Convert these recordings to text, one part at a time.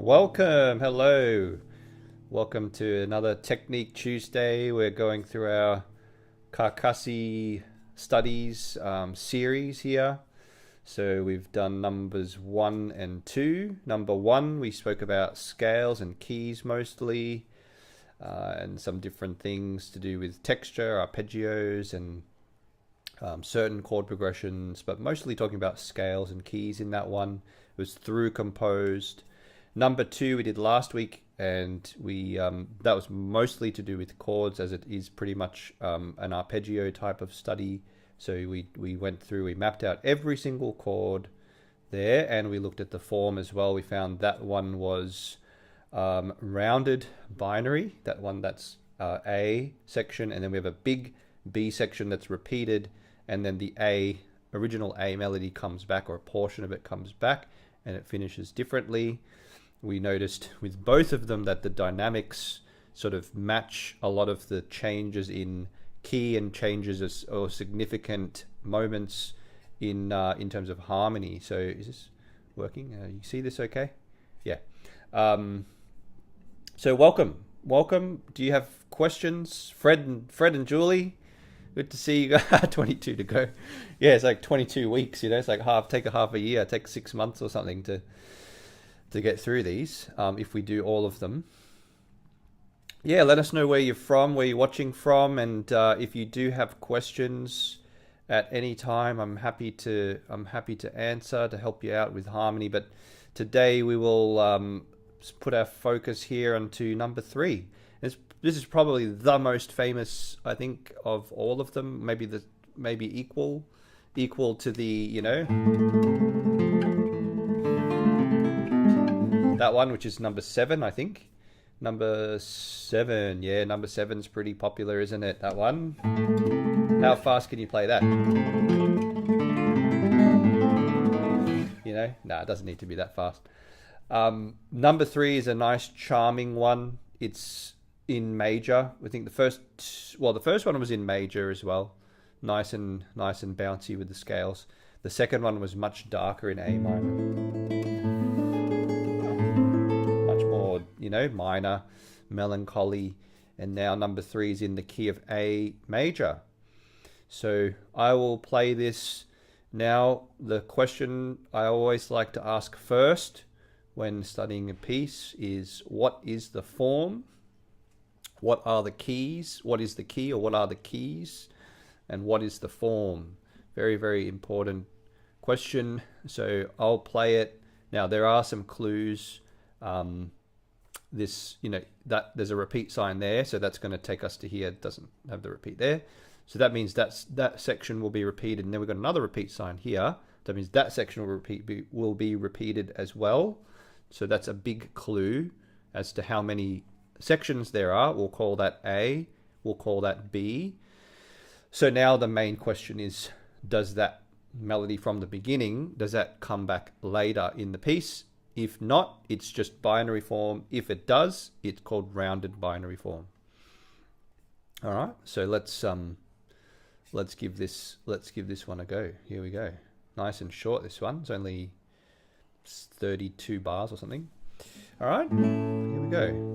Welcome, hello. Welcome to another Technique Tuesday. We're going through our Carcassi studies series here. So we've done numbers 1 and 2. Number 1, we spoke about scales and keys mostly, and some different things to do with texture, arpeggios, and certain chord progressions, but mostly talking about scales and keys in that one. It was through composed. Number 2 we did last week, and we that was mostly to do with chords, as it is pretty much an arpeggio type of study. So we went through, we mapped out every single chord there, and we looked at the form as well. We found that one was rounded binary, that one that's A section, and then we have a big B section that's repeated, and then the original A melody comes back, or a portion of it comes back, and it finishes differently. We noticed with both of them that the dynamics sort of match a lot of the changes in key and changes or significant moments in terms of harmony. So is this working? You see this okay? Yeah. So welcome. Do you have questions? Fred and Julie, good to see you guys. 22 to go. Yeah, it's like 22 weeks, it's like take a half a year, take 6 months or something to get through these, if we do all of them. Yeah, let us know where you're from, where you're watching from, and if you do have questions at any time, I'm happy to answer, to help you out with harmony. But today we will put our focus here onto number 3. This is probably the most famous, I think, of all of them. Maybe equal to the that one, which is number 7, I think. Number 7, yeah, number 7's pretty popular, isn't it? That one. How fast can you play that? Nah, it doesn't need to be that fast. Number 3 is a nice, charming one. It's in major. I think the first one was in major as well. Nice and bouncy with the scales. The second one was much darker in A minor. Minor, melancholy, and now number 3 is in the key of A major. So I will play this now. The question I always like to ask first when studying a piece is, what is the form? What are the keys? What is the key, or what are the keys? And what is the form? Very, very important question. So I'll play it. Now there are some clues. That there's a repeat sign there, so that's going to take us to here. It doesn't have the repeat there, so that means that section will be repeated, and then we've got another repeat sign here. That means that section will be repeated as well. So that's a big clue as to how many sections there are. We'll call that A, we'll call that B. So now the main question is, does that melody from the beginning, does that come back later in the piece? If not, it's just binary form. If it does, it's called rounded binary form. All right, so let's give this one a go. Here we go. Nice and short, this one. It's only 32 bars or something. All right, here we go.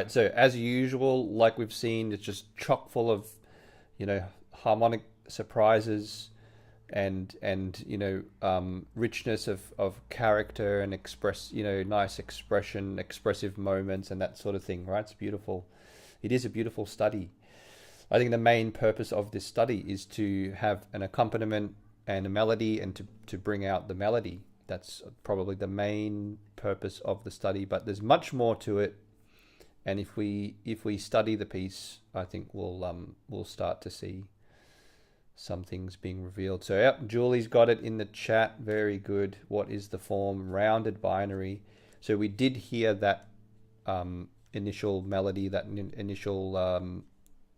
right, so as usual, like we've seen, it's just chock full of, harmonic surprises and richness of character and nice expressive moments and that sort of thing, right? It's beautiful. It is a beautiful study. I think the main purpose of this study is to have an accompaniment and a melody, and to bring out the melody. That's probably the main purpose of the study, but there's much more to it. And if we study the piece, I think we'll start to see some things being revealed. So yep, Julie's got it in the chat. Very good. What is the form? Rounded binary. So we did hear that initial melody, that initial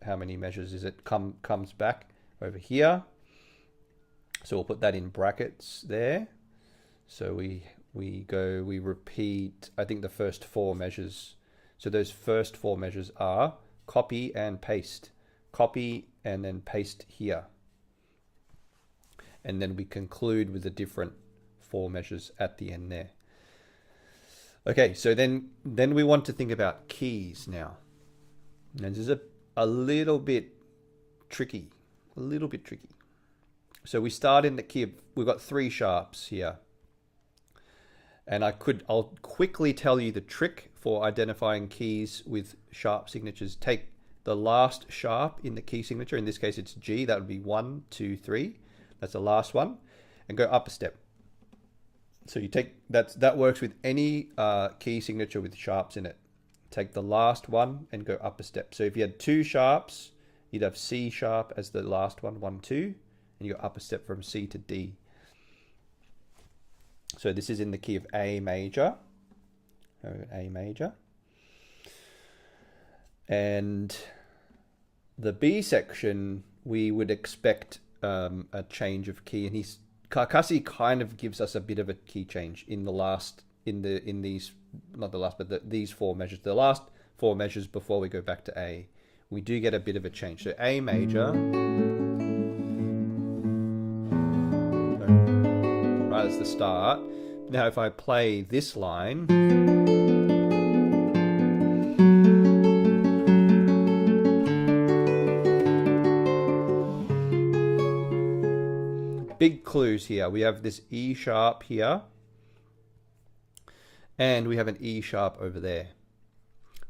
how many measures is it? Comes back over here. So we'll put that in brackets there. So we repeat, I think, the first 4 measures. So those first 4 measures are copy and paste. Copy and then paste here. And then we conclude with the different 4 measures at the end there. Okay, so then we want to think about keys now. And this is a little bit tricky. So we start in the key of, we've got 3 sharps here. And I'll quickly tell you the trick for identifying keys with sharp signatures. Take the last sharp in the key signature. In this case, it's G. That would be 1, 2, 3. That's the last one. And go up a step. So you take, that works with any key signature with sharps in it. Take the last one and go up a step. So if you had 2 sharps, you'd have C sharp as the last one, 1, 2. And you go up a step from C to D. So this is in the key of A major. A major. And the B section, we would expect a change of key. And Carcassi kind of gives us a bit of a key change in these 4 measures. The last 4 measures before we go back to A, we do get a bit of a change. So A major. Right, that's the start. Now if I play this line, big clues here. We have this E sharp here, and we have an E sharp over there.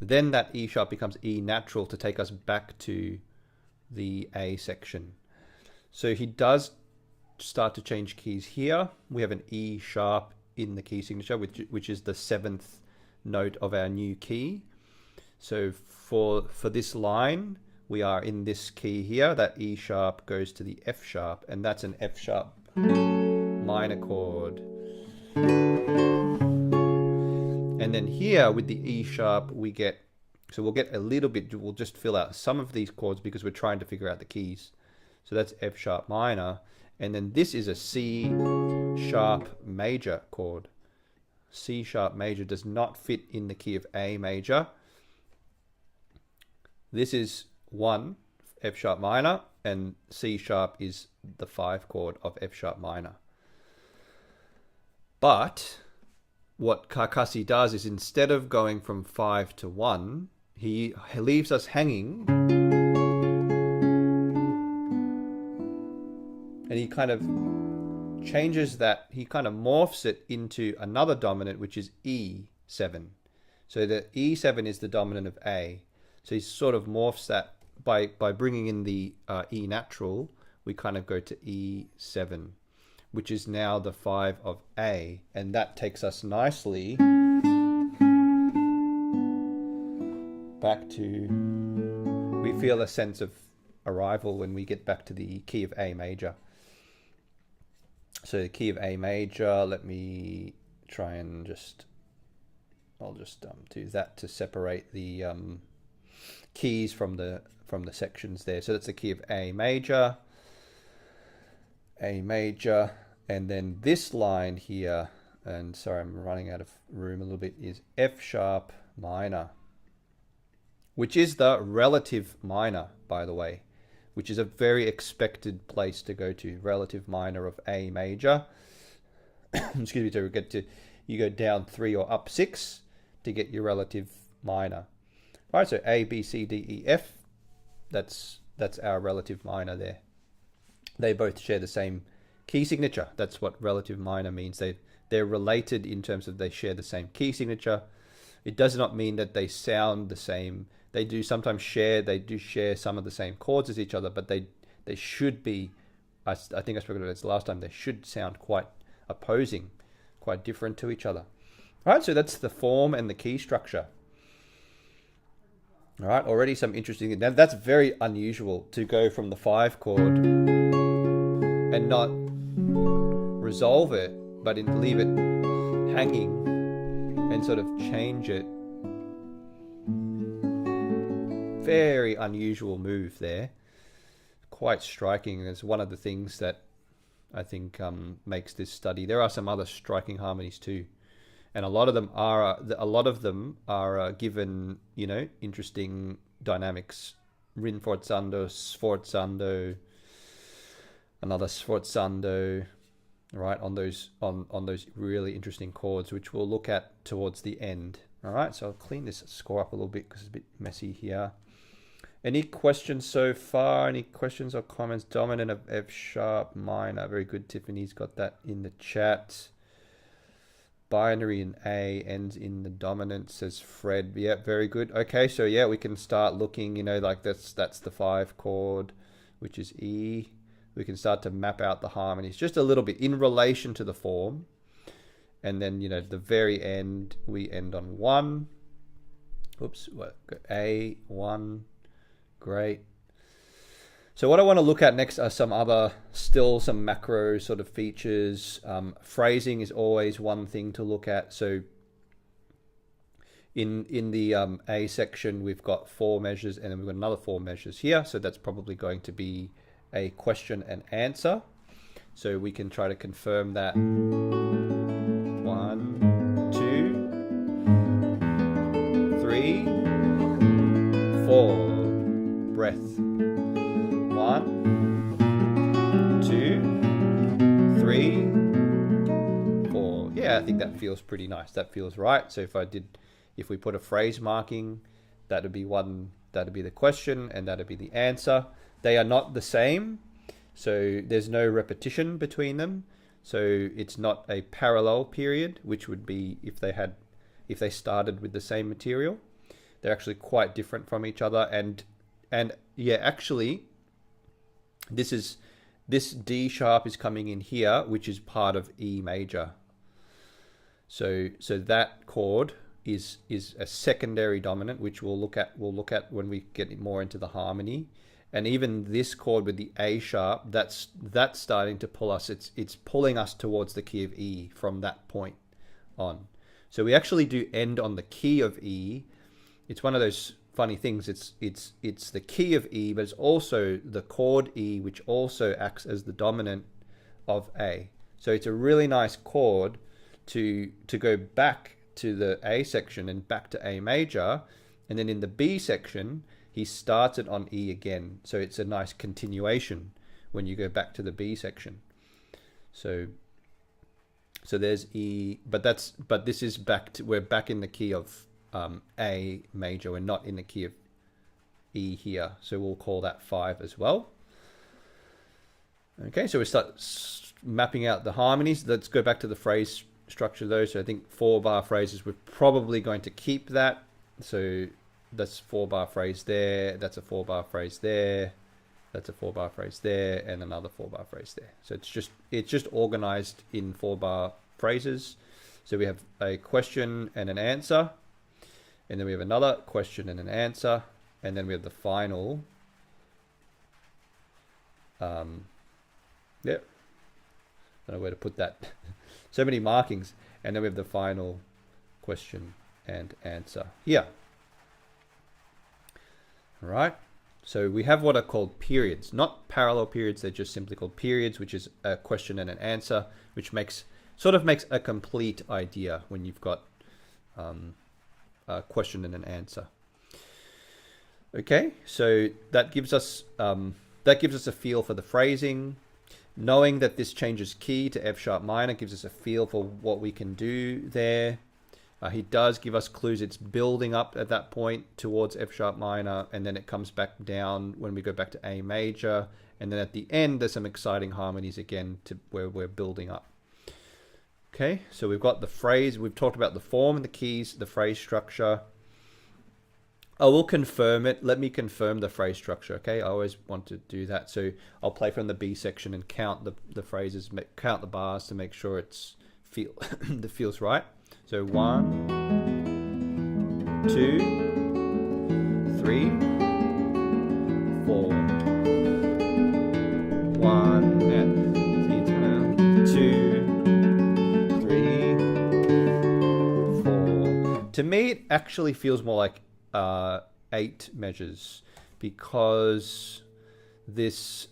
Then that E sharp becomes E natural to take us back to the A section. So he does start to change keys here. We have an E sharp in the key signature, which is the 7th note of our new key. So for this line, we are in this key here. That E sharp goes to the F sharp, and that's an F sharp minor chord. And then here with the E sharp, we'll get a little bit, we'll just fill out some of these chords because we're trying to figure out the keys. So that's F sharp minor. And then this is a C sharp major chord. C sharp major does not fit in the key of A major. This is 1, F sharp minor, and C sharp is the 5 chord of F sharp minor. But what Carcassi does is, instead of going from 5 to 1, he leaves us hanging. And he kind of changes that, he kind of morphs it into another dominant, which is E7. So the E7 is the dominant of A. So he sort of morphs that by bringing in the E natural, we kind of go to E7, which is now the 5 of A. And that takes us nicely back to, we feel a sense of arrival when we get back to the key of A major. So the key of A major, let me try and I'll just do that to separate the keys from the sections there. So that's the key of A major, and then this line here, and sorry, I'm running out of room a little bit, is F sharp minor, which is the relative minor, by the way, which is a very expected place to go to, relative minor of A major. Excuse me, to get to, you go down 3 or up 6 to get your relative minor. All right, so A, B, C, D, E, F. That's our relative minor there. They both share the same key signature. That's what relative minor means. They're related in terms of they share the same key signature. It does not mean that they sound the same. They do sometimes share. They do share some of the same chords as each other, but they should be. I think I spoke about this last time. They should sound quite opposing, quite different to each other. All right, so that's the form and the key structure. All right, already some interesting. Now that's very unusual to go from the 5 chord and not resolve it, but leave it hanging and sort of change it. Very unusual move there. Quite striking. It's one of the things that I think makes this study. There are some other striking harmonies too. And a lot of them are given, you know, interesting dynamics. Rinforzando, sforzando, another sforzando, right? On those really interesting chords, which we'll look at towards the end. All right, so I'll clean this score up a little bit because it's a bit messy here. Any questions so far? Any questions or comments? Dominant of F sharp minor. Very good. Tiffany's got that in the chat. Binary in A ends in the dominant, says Fred. Yeah, very good. Okay, so yeah, we can start looking, you know, like that's the 5 chord, which is E. We can start to map out the harmonies just a little bit in relation to the form. And then, you know, the very end, we end on 1. Oops, what? A, 1. Great. So what I want to look at next are some macro sort of features. Phrasing is always one thing to look at. So in the A section, we've got 4 measures, and then we've got another 4 measures here. So that's probably going to be a question and answer. So we can try to confirm that. 1, 2, 3, 4. Breath. 1, 2, 3, 4. Yeah, I think that feels pretty nice. That feels right. So if we put a phrase marking, that would be the question, and that would be the answer. They are not the same, so there's no repetition between them. So it's not a parallel period, which would be if they started with the same material. They're actually quite different from each other, and yeah, actually, this D sharp is coming in here, which is part of E major. So that chord is a secondary dominant, which we'll look at when we get more into the harmony. And even this chord with the A sharp, that's starting to pull us. It's pulling us towards the key of E from that point on. So we actually do end on the key of E. It's one of those funny things. It's the key of E, but it's also the chord E, which also acts as the dominant of A. So it's a really nice chord to go back to the A section and back to A major, and then in the B section he starts it on E again. So it's a nice continuation when you go back to the B section. So there's E, but this is we're back in the key of A major. We're not in the key of E here, so we'll call that 5 as well. Okay, so we start mapping out the harmonies. Let's go back to the phrase structure though. So I think 4-bar phrases, we're probably going to keep that. So that's 4-bar phrase there, that's a 4-bar phrase there, that's a 4-bar phrase there, and another 4-bar phrase there. So it's just organized in 4-bar phrases. So we have a question and an answer, and then we have another question and an answer, and then we have the final. Yeah, I don't know where to put that. So many markings, and then we have the final question and answer here. All right. So we have what are called periods, not parallel periods. They're just simply called periods, which is a question and an answer, which sort of makes a complete idea when you've got a question and an answer. Okay, so that gives us a feel for the phrasing. Knowing that this changes key to F sharp minor gives us a feel for what we can do there. He does give us clues. It's building up at that point towards F sharp minor, and then it comes back down when we go back to A major. And then at the end, there's some exciting harmonies again to where we're building up. Okay, so we've got the phrase. We've talked about the form and the keys, the phrase structure. I will confirm it. Let me confirm the phrase structure, okay? I always want to do that. So I'll play from the B section and count the phrases, count the bars to make sure it's that feels right. So 1, 2, 3, 4. 1 and 2, 3, 4. To me, it actually feels more like 8 measures, because this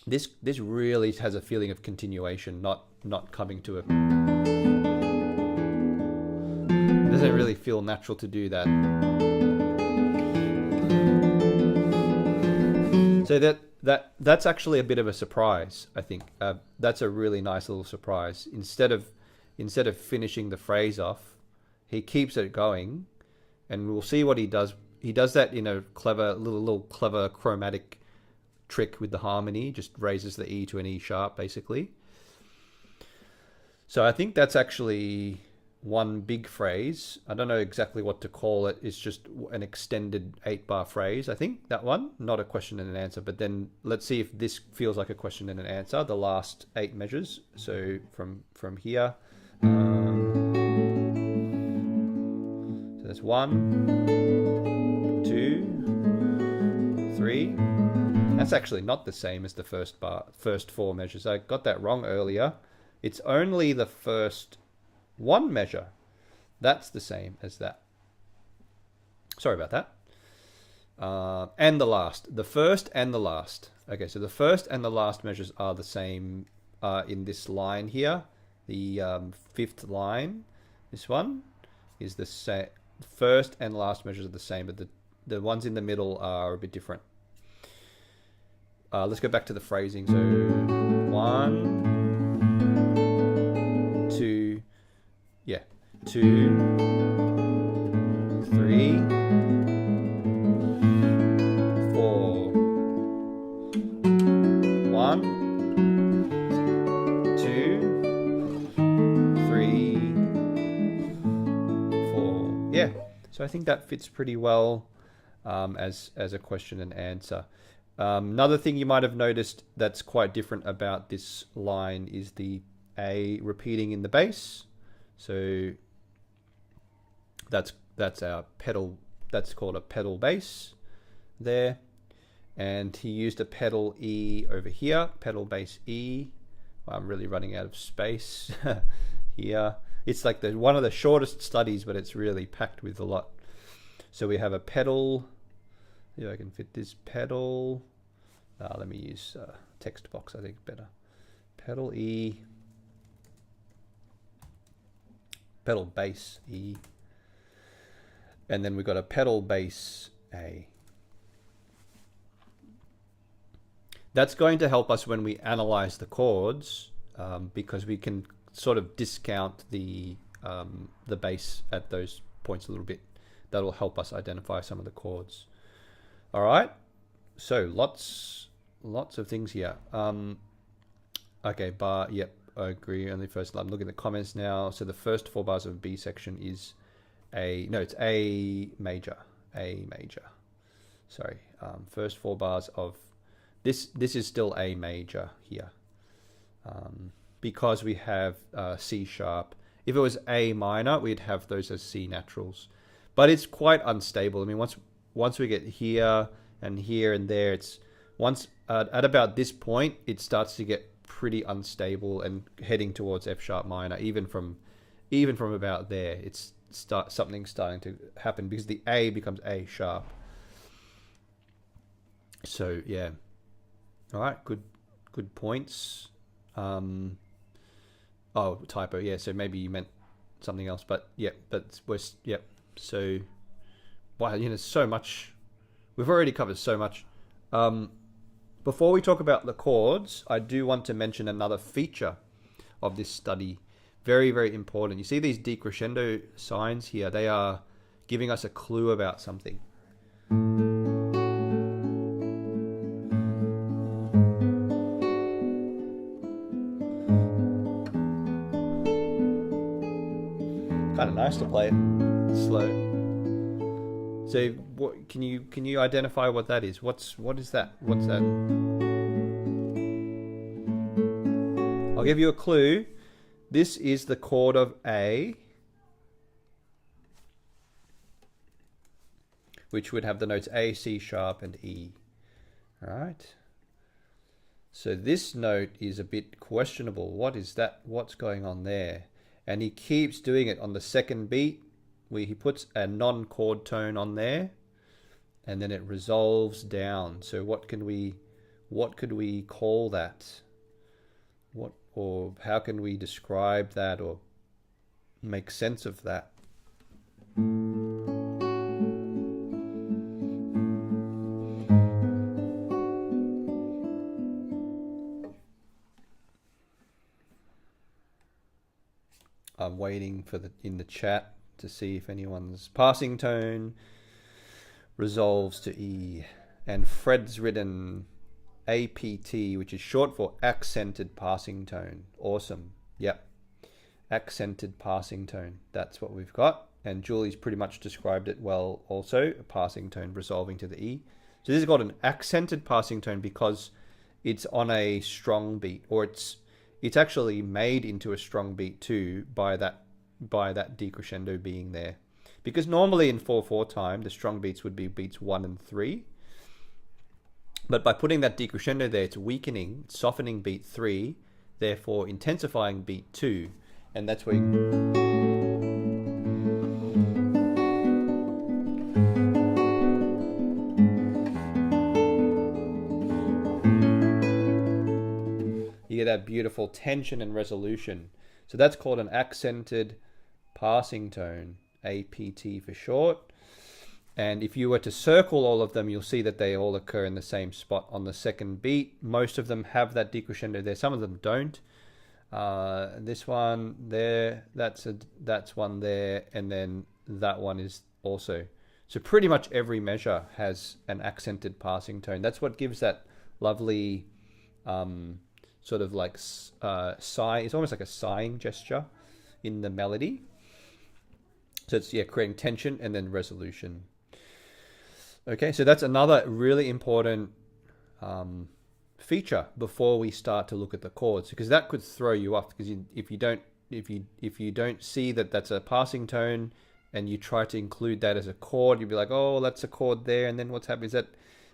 this really has a feeling of continuation, not coming to a. It doesn't really feel natural to do that. So that's actually a bit of a surprise, I think. That's a really nice little surprise. Instead of finishing the phrase off, he keeps it going, and we'll see what he does. He does that in a clever little clever chromatic trick with the harmony. Just raises the E to an E sharp, basically. So I think that's actually one big phrase. I don't know exactly what to call it. It's just an extended 8-bar phrase. I think that one, not a question and an answer. But then let's see if this feels like a question and an answer. The last 8 measures. So from here. So that's 1, 2, 3. That's actually not the same as the first 4 measures. I got that wrong earlier. It's only the first 1 measure. That's the same as that. Sorry about that. And the last. The first and the last. Okay, so the first and the last measures are the same in this line here. The 5th line. This one is the same. First and last measures are the same, but the ones in the middle are a bit different. Let's go back to the phrasing. So 1, 2, 2, 3, 4. 1, 2, 3, 4. Yeah. So I think that fits pretty well as a question and answer. Another thing you might have noticed that's quite different about this line is the A repeating in the bass. So that's our pedal. That's called a pedal bass there. And he used a pedal E over here, pedal bass E. Well, I'm really running out of space here. It's like one of the shortest studies, but it's really packed with a lot. So we have a pedal. See if I can fit this pedal. Let me use text box, I think better. Pedal E. Pedal bass E. And then we've got a pedal bass A. That's going to help us when we analyze the chords, because we can sort of discount the bass at those points a little bit. That'll help us identify some of the chords. All right, so lots of things here. Okay, bar, yep, I agree. Only first, I'm looking at the comments now. So the first 4 bars of B section is it's A major, Sorry, first 4 bars of this is still A major here, because we have C sharp. If it was A minor, we'd have those as C naturals, but it's quite unstable. I mean, once we get here and here and there, it's at about this point, it starts to get pretty unstable and heading towards F sharp minor. Even from about there, something's starting to happen because the A becomes A sharp. So yeah, all right, good points. Oh, typo. Yeah, so maybe you meant something else, but yeah, yep. So wow, so much. We've already covered so much. Before we talk about the chords, I do want to mention another feature of this study Very, very important. You see these decrescendo signs here? They are giving us a clue about something. Kind of nice to play it slow. So, what can you identify what that is? What is that? What's that? I'll give you a clue. This is the chord of A, which would have the notes A, C sharp, and E. All right. So this note is a bit questionable. What is that? What's going on there? And he keeps doing it on the second beat, where he puts a non-chord tone on there, and then it resolves down. So what could we call that? Or how can we describe that or make sense of that? I'm waiting for in the chat to see if anyone's passing tone resolves to E. And Fred's written APT, which is short for accented passing tone. Awesome. Yep. Accented passing tone. That's what we've got. And Julie's pretty much described it well also. A passing tone resolving to the E. So this is called an accented passing tone because it's on a strong beat, or it's actually made into a strong beat too by that decrescendo being there. Because normally in 4/4 time, the strong beats would be beats 1 and 3. But by putting that decrescendo there, it's weakening, softening beat 3, therefore intensifying beat 2. And that's where you get that beautiful tension and resolution. So that's called an accented passing tone, APT for short. And if you were to circle all of them, you'll see that they all occur in the same spot on the second beat. Most of them have that decrescendo there. Some of them don't. This one there, that's one there, and then that one is also. So pretty much every measure has an accented passing tone. That's what gives that lovely sort of like sigh. It's almost like a sighing gesture in the melody. So it's creating tension and then resolution. Okay, so that's another really important feature before we start to look at the chords, because that could throw you off. Because if you don't see that that's a passing tone and you try to include that as a chord, you'd be like, oh, that's a chord there, and then what's happening is that,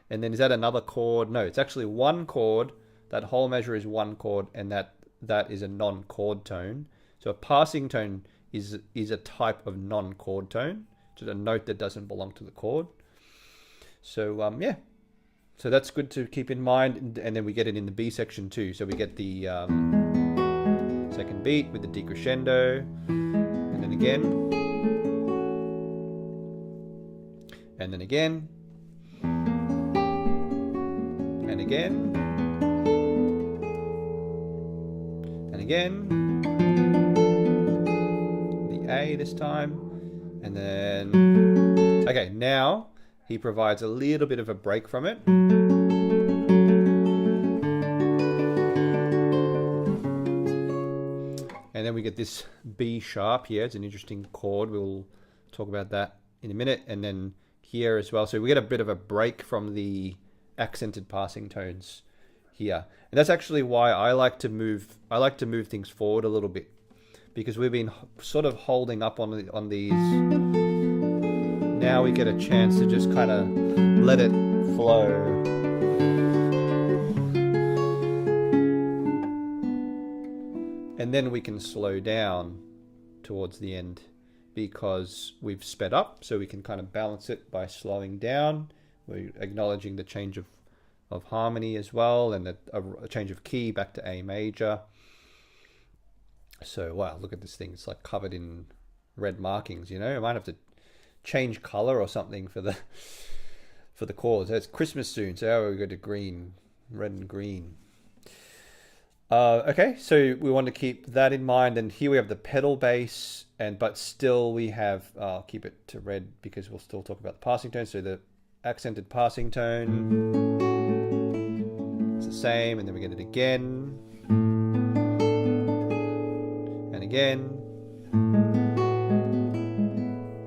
and then is that another chord? No, it's actually one chord. That whole measure is one chord, and that is a non-chord tone. So a passing tone is a type of non-chord tone, just a note that doesn't belong to the chord. So so that's good to keep in mind, and then we get it in the B section too. So we get the second beat with the decrescendo, and then again, and then again, and again, and again, the A this time, and then, okay, now he provides a little bit of a break from it. And then we get this B sharp here. It's an interesting chord. We'll talk about that in a minute. And then here as well. So we get a bit of a break from the accented passing tones here. And that's actually why I like to move things forward a little bit, because we've been sort of holding up on these. Now we get a chance to just kind of let it flow. And then we can slow down towards the end because we've sped up, so we can kind of balance it by slowing down. We're acknowledging the change of harmony as well, and a change of key back to A major. So wow, look at this thing. It's like covered in red markings, you know. I might have to change color or something for the chords. It's Christmas soon, so we go to green, red and green. Okay, so we want to keep that in mind, and here we have the pedal bass, but still we have, I'll keep it to red because we'll still talk about the passing tone. So the accented passing tone, it's the same, and then we get it again, and again,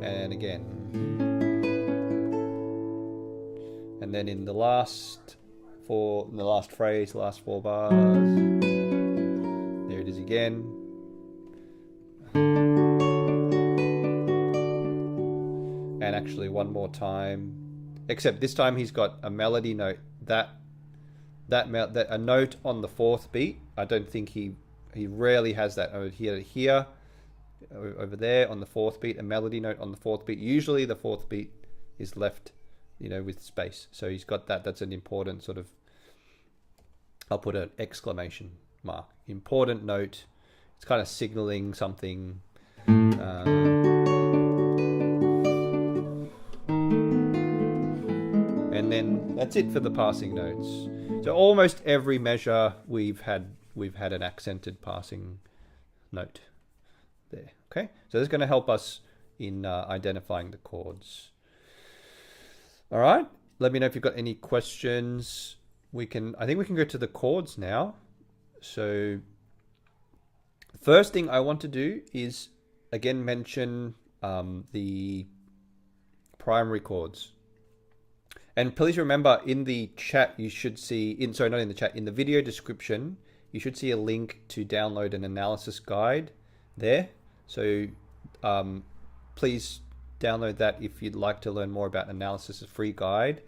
and again. And then in the last phrase, last 4 bars, there it is again. And actually one more time, except this time he's got a melody note, that a note on the 4th beat. I don't think he rarely has that over here, over there on the 4th beat, a melody note on the 4th beat. Usually the 4th beat is left, with space. So he's got that. That's an important sort of, I'll put an exclamation mark. Important note. It's kind of signaling something. And then that's it for the passing notes. So almost every measure we've had an accented passing note there. Okay, so this is going to help us in identifying the chords. All right, let me know if you've got any questions. I think we can go to the chords now. So first thing I want to do is again mention the primary chords. And please remember, in the chat you should see, in the video description, you should see a link to download an analysis guide there. So please download that if you'd like to learn more about analysis, a free guide.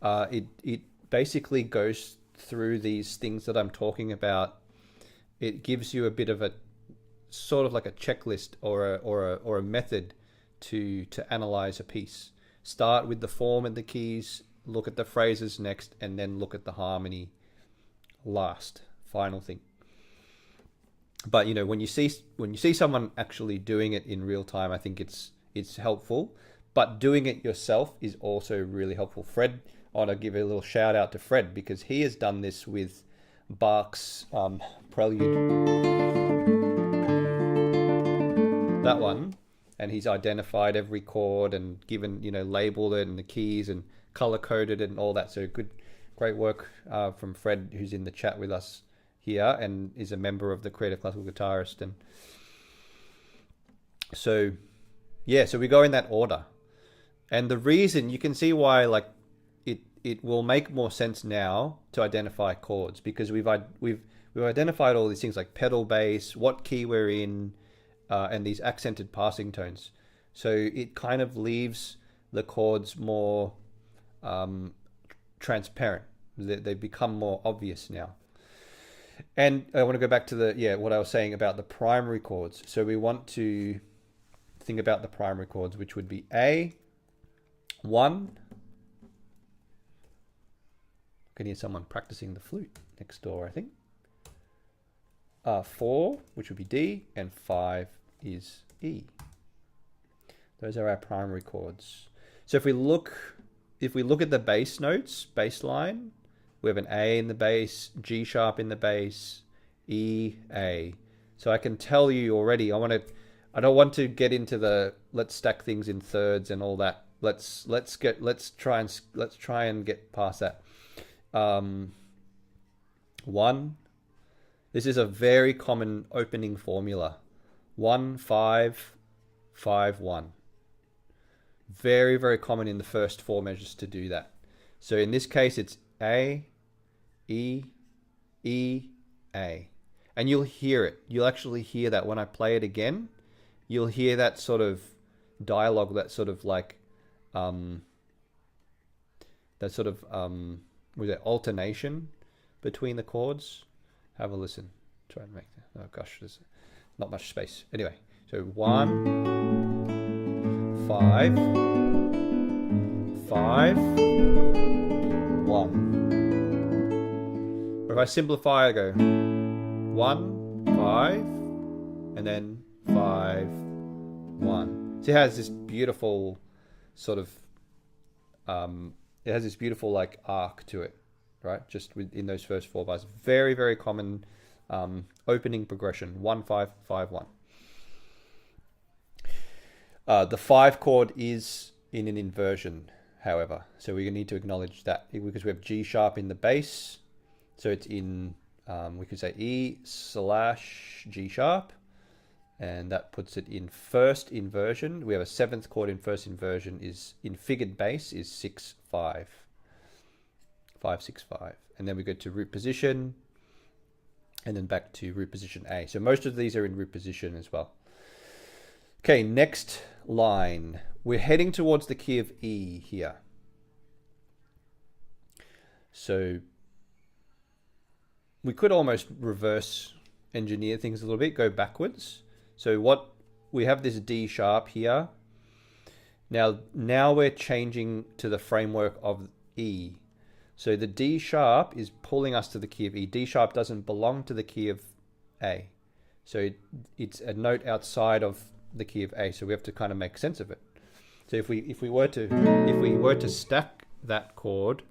It basically goes through these things that I'm talking about. It gives you a bit of a sort of like a checklist or a method to analyze a piece. Start with the form and the keys, look at the phrases next, and then look at the harmony last, final thing. But when you see someone actually doing it in real time, I think it's helpful. But doing it yourself is also really helpful. Fred, I want to give a little shout out to Fred because he has done this with Bach's Prelude, that one. And he's identified every chord and given, labeled it and the keys and color coded it and all that. So great work from Fred, who's in the chat with us here and is a member of the Creative Classical Guitarist. And so, so we go in that order. And the reason, you can see why, it will make more sense now to identify chords because we've identified all these things like pedal bass, what key we're in, and these accented passing tones. So it kind of leaves the chords more transparent. They become more obvious now. And I want to go back to what I was saying about the primary chords. So we want to think about the primary chords, which would be A, 1. I can hear someone practicing the flute next door, I think. 4, which would be D, and 5 is E. Those are our primary chords. So if we look at the bass notes, bass line, we have an A in the bass, G sharp in the bass, E, A. So I can tell you already, I don't want to get into let's stack things in thirds and all that. Let's try and get past that. 1. This is a very common opening formula. 1, 5, 5, 1. Very, very common in the first 4 measures to do that. So in this case, it's A, E, E, A. And you'll hear it. You'll actually hear that when I play it again. You'll hear that sort of dialogue, that sort of alternation between the chords. Have a listen. Try and make that. Oh gosh, there's not much space. Anyway, so 1, 5, 5, 1. Or if I simplify, I go 1, 5, and then 5, 1. So it has this beautiful sort of, it has this beautiful arc to it, right? Just within those first 4 bars. Very, very common opening progression 1-5-5-1. The 5 chord is in an inversion, however, so we need to acknowledge that because we have G sharp in the bass, so it's in we could say E/G sharp, and that puts it in first inversion. We have a 7th chord in first inversion is in figured bass is 6-5, 5-6-5, and then we go to root position, and then back to root position A. So most of these are in root position as well. Okay, next line. We're heading towards the key of E here. So we could almost reverse engineer things a little bit, go backwards. So what we have this D sharp here. Now we're changing to the framework of E. So the D sharp is pulling us to the key of E. D sharp doesn't belong to the key of A. So it's a note outside of the key of A. So we have to kind of make sense of it. So if we were to stack that chord,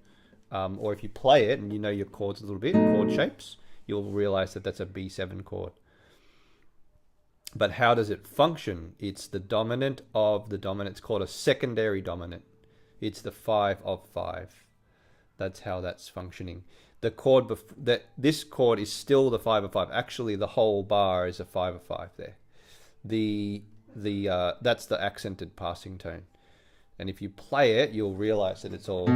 or if you play it and you know your chords a little bit, chord shapes, you'll realize that that's a B7 chord. But how does it function? It's the dominant of the dominant. It's called a secondary dominant. It's the 5 of 5. That's how that's functioning. The chord this chord is still the 5 of 5. Actually, the whole bar is a 5 of 5 there. That's the accented passing tone. And if you play it, you'll realize that it's all.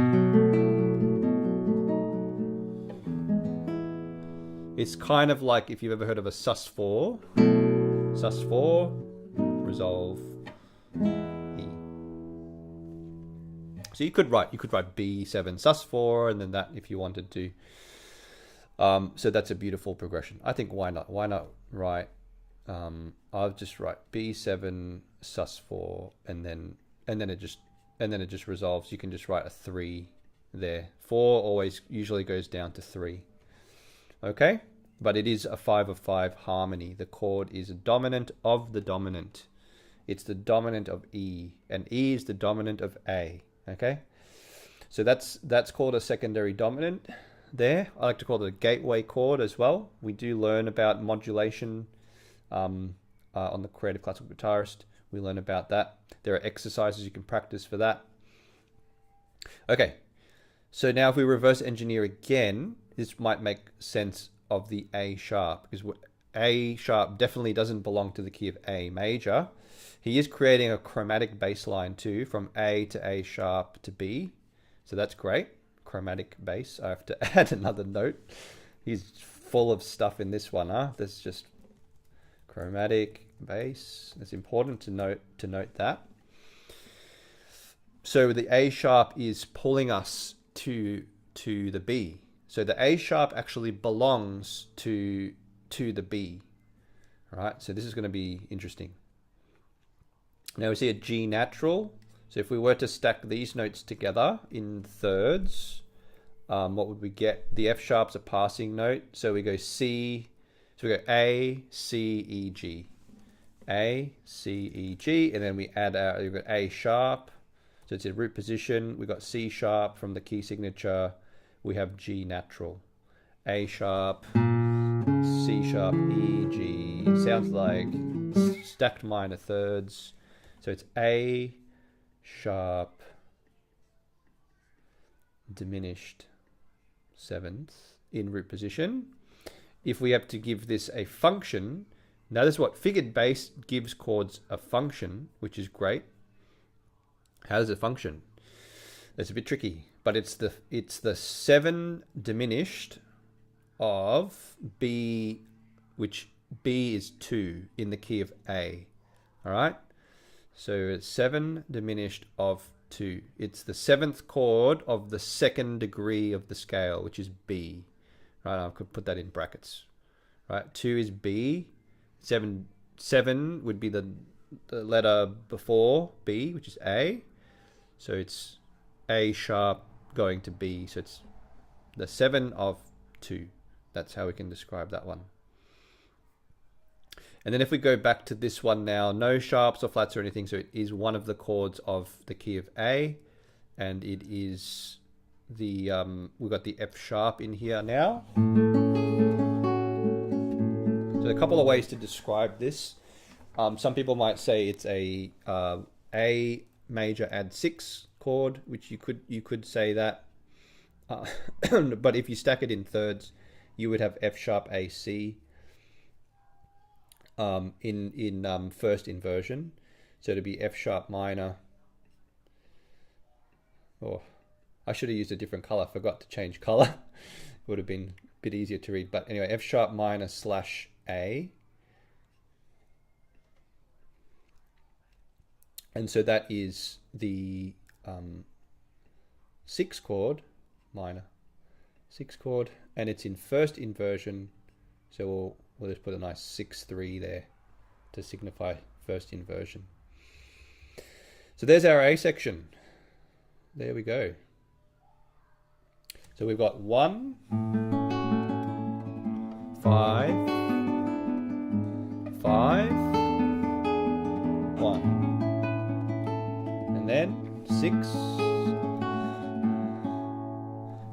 It's kind of like if you've ever heard of a sus4, resolve E. So you could write B7 sus4, and then that if you wanted to. So that's a beautiful progression. I think why not write? I'll just write B7 sus4, and then it just resolves. You can just write a 3 there. 4 always usually goes down to 3. Okay, but it is a 5 of 5 harmony. The chord is a dominant of the dominant. It's the dominant of E, and E is the dominant of A. Okay, so that's called a secondary dominant there. I like to call it a gateway chord as well. We do learn about modulation on the Creative Classical Guitarist. We learn about that. There are exercises you can practice for that. Okay, so now if we reverse engineer again, this might make sense of the A sharp, because A sharp definitely doesn't belong to the key of A major. He is creating a chromatic bass line too, from A to A sharp to B. So that's great. Chromatic bass. I have to add another note. He's full of stuff in this one, huh? That's just chromatic bass. It's important to note that. So the A sharp is pulling us to the B. So the A sharp actually belongs to the B. All right, so this is going to be interesting. Now we see a G natural. So if we were to stack these notes together in thirds, what would we get? The F sharp's a passing note. So we go C. So we go A, C, E, G. A, C, E, G. And then we add our, we've got A sharp. So it's in root position. We've got C sharp from the key signature. We have G natural. A sharp, C sharp, E, G. Sounds like stacked minor thirds. So it's A sharp, diminished 7th in root position. If we have to give this a function, now this is what figured bass gives chords a function, which is great. How does it function? It's a bit tricky, but it's the 7 diminished of B, which B is 2 in the key of A. All right. So it's 7 diminished of 2. It's the 7th chord of the 2nd degree of the scale, which is B. Right, I could put that in brackets. Right, 2 is B. 7 would be the letter before B, which is A. So it's A sharp going to B. So it's the 7 of 2. That's how we can describe that one. And then if we go back to this one now, no sharps or flats or anything. So it is one of the chords of the key of A. And it is the, we've got the F sharp in here now. So a couple of ways to describe this. Some people might say it's a major add 6 chord, which you could say that. But if you stack it in thirds, you would have F sharp A C in first inversion. So it'd be F sharp minor. Oh, I should have used a different color. Forgot to change color. It would have been a bit easier to read. But anyway, F sharp minor slash A. And so that is the 6 chord, minor 6 chord, and it's in first inversion. So we'll just put a nice 6-3 there to signify first inversion. So there's our A section. There we go. So we've got 1, 5, 5, 1, and then 6,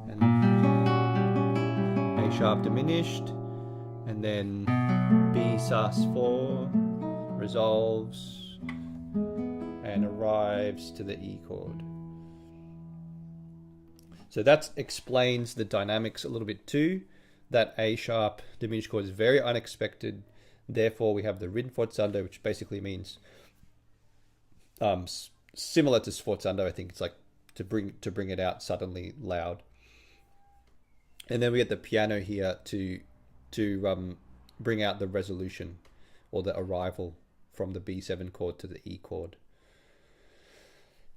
and A sharp diminished, and then B sus4 resolves and arrives to the E chord. So that explains the dynamics a little bit too. That A sharp diminished chord is very unexpected. Therefore, we have the riddenfortsando, which basically means similar to sforzando. I think it's like to bring it out suddenly loud. And then we get the piano here to bring out the resolution or the arrival from the B7 chord to the E chord.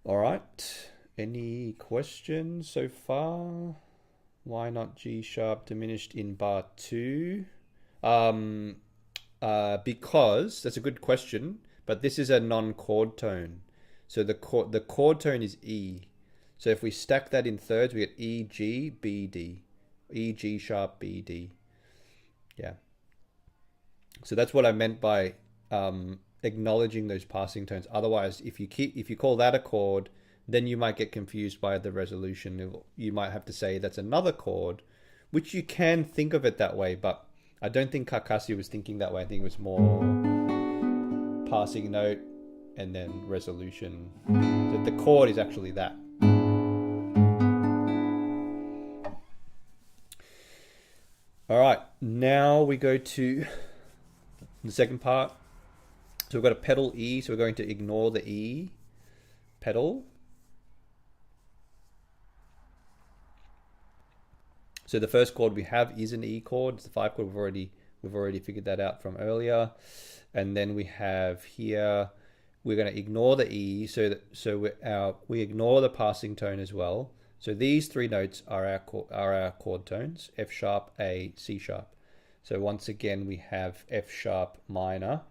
All right. Any questions so far? Why not G sharp diminished in bar 2? Because that's a good question, but this is a non-chord tone. So the chord tone is E. So if we stack that in thirds, we get E, G, B, D. E, G sharp, B, D. Yeah. So that's what I meant by acknowledging those passing tones. Otherwise, if you call that a chord, then you might get confused by the resolution. You might have to say that's another chord, which you can think of it that way, but I don't think Carcassi was thinking that way. I think it was more passing note and then resolution. So the chord is actually that. All right, now we go to the second part. So we've got a pedal E, so we're going to ignore the E pedal. So the first chord we have is an E chord. It's the 5 chord. We've already figured that out from earlier. And then we have here, we're going to ignore the E, so we ignore the passing tone as well. So these 3 notes are our chord tones: F sharp, A, C sharp. So once again we have F sharp minor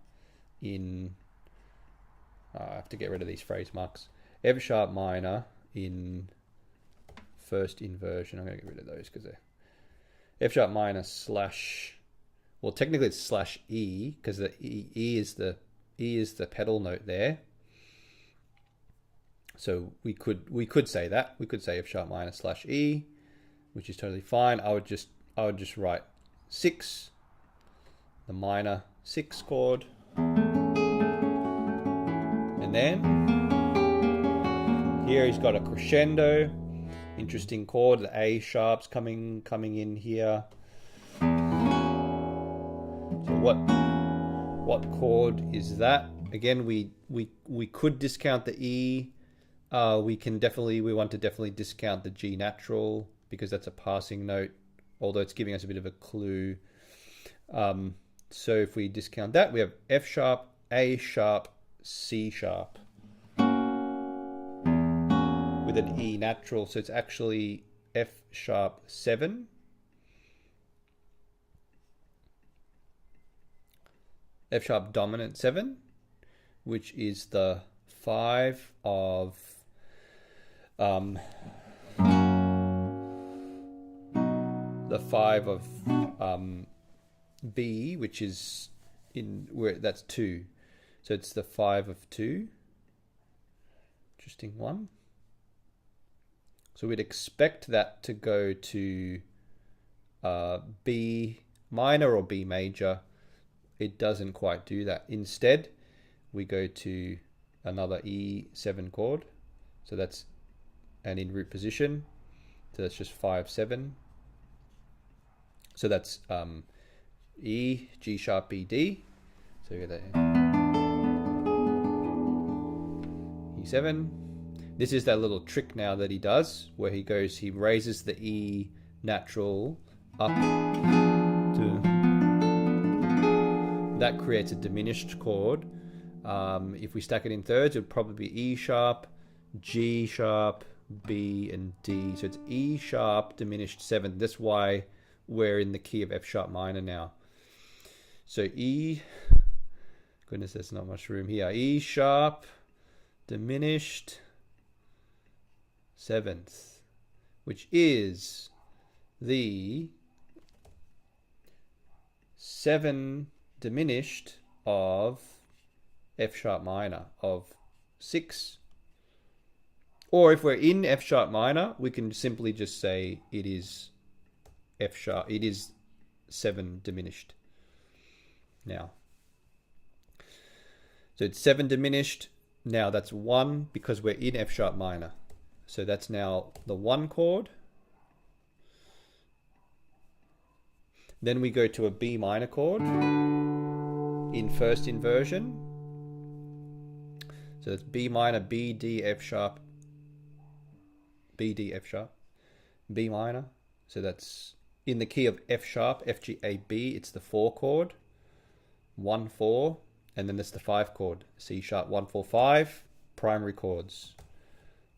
in. I have to get rid of these phrase marks. F sharp minor in first inversion. I'm going to get rid of those because they're F sharp minor slash, well, technically it's slash E because the E is the pedal note there. So we could say that. We could say F sharp minor slash E, which is totally fine. I would just write 6, the minor 6 chord, and then here he's got a crescendo. Interesting chord, the A sharps coming in here. So what chord is that? Again, we could discount the E. We want to definitely discount the G natural because that's a passing note, although it's giving us a bit of a clue. So if we discount that, we have F sharp, A sharp, C sharp with an E natural. So it's actually F sharp 7, F sharp dominant 7, which is the 5 of B, which is in where that's 2. So it's the 5 of 2. Interesting one. So we'd expect that to go to B minor or B major, it doesn't quite do that. Instead, we go to another E7 chord. So that's an in root position. So that's just 5-7. So that's E, G sharp, B, D. So we get that E7. This is that little trick now that he does, where he raises the E natural up to, that creates a diminished chord. If we stack it in thirds, it would probably be E sharp, G sharp, B, and D. So it's E sharp diminished 7th. That's why we're in the key of F sharp minor now. So E, goodness, there's not much room here. E sharp diminished 7th, which is the 7 diminished of F sharp minor of 6. Or if we're in F sharp minor, we can simply just say it is F sharp, it is 7 diminished. Now, so it's 7 diminished. Now that's 1 because we're in F sharp minor. So that's now the 1 chord. Then we go to a B minor chord in first inversion. So that's B minor, B, D, F sharp, B, D, F sharp, B minor. So that's in the key of F sharp, F, G, A, B. It's the 4 chord, 1, 4, and then there's the 5 chord, C sharp, 1, 4, 5, primary chords,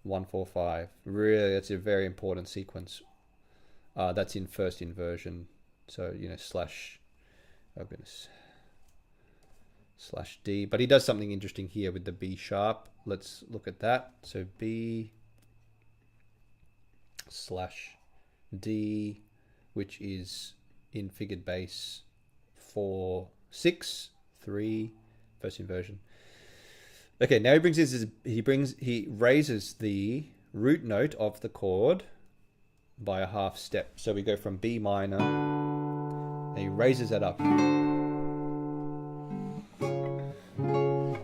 1, 4, 5. Really, that's a very important sequence. That's in first inversion. So, you know, slash, oh goodness, slash D. But he does something interesting here with the B sharp. Let's look at that. So B slash D, which is in figured bass 4, 6, 3, first inversion. Okay, now he raises the root note of the chord by a half step. So we go from B minor, and he raises that up.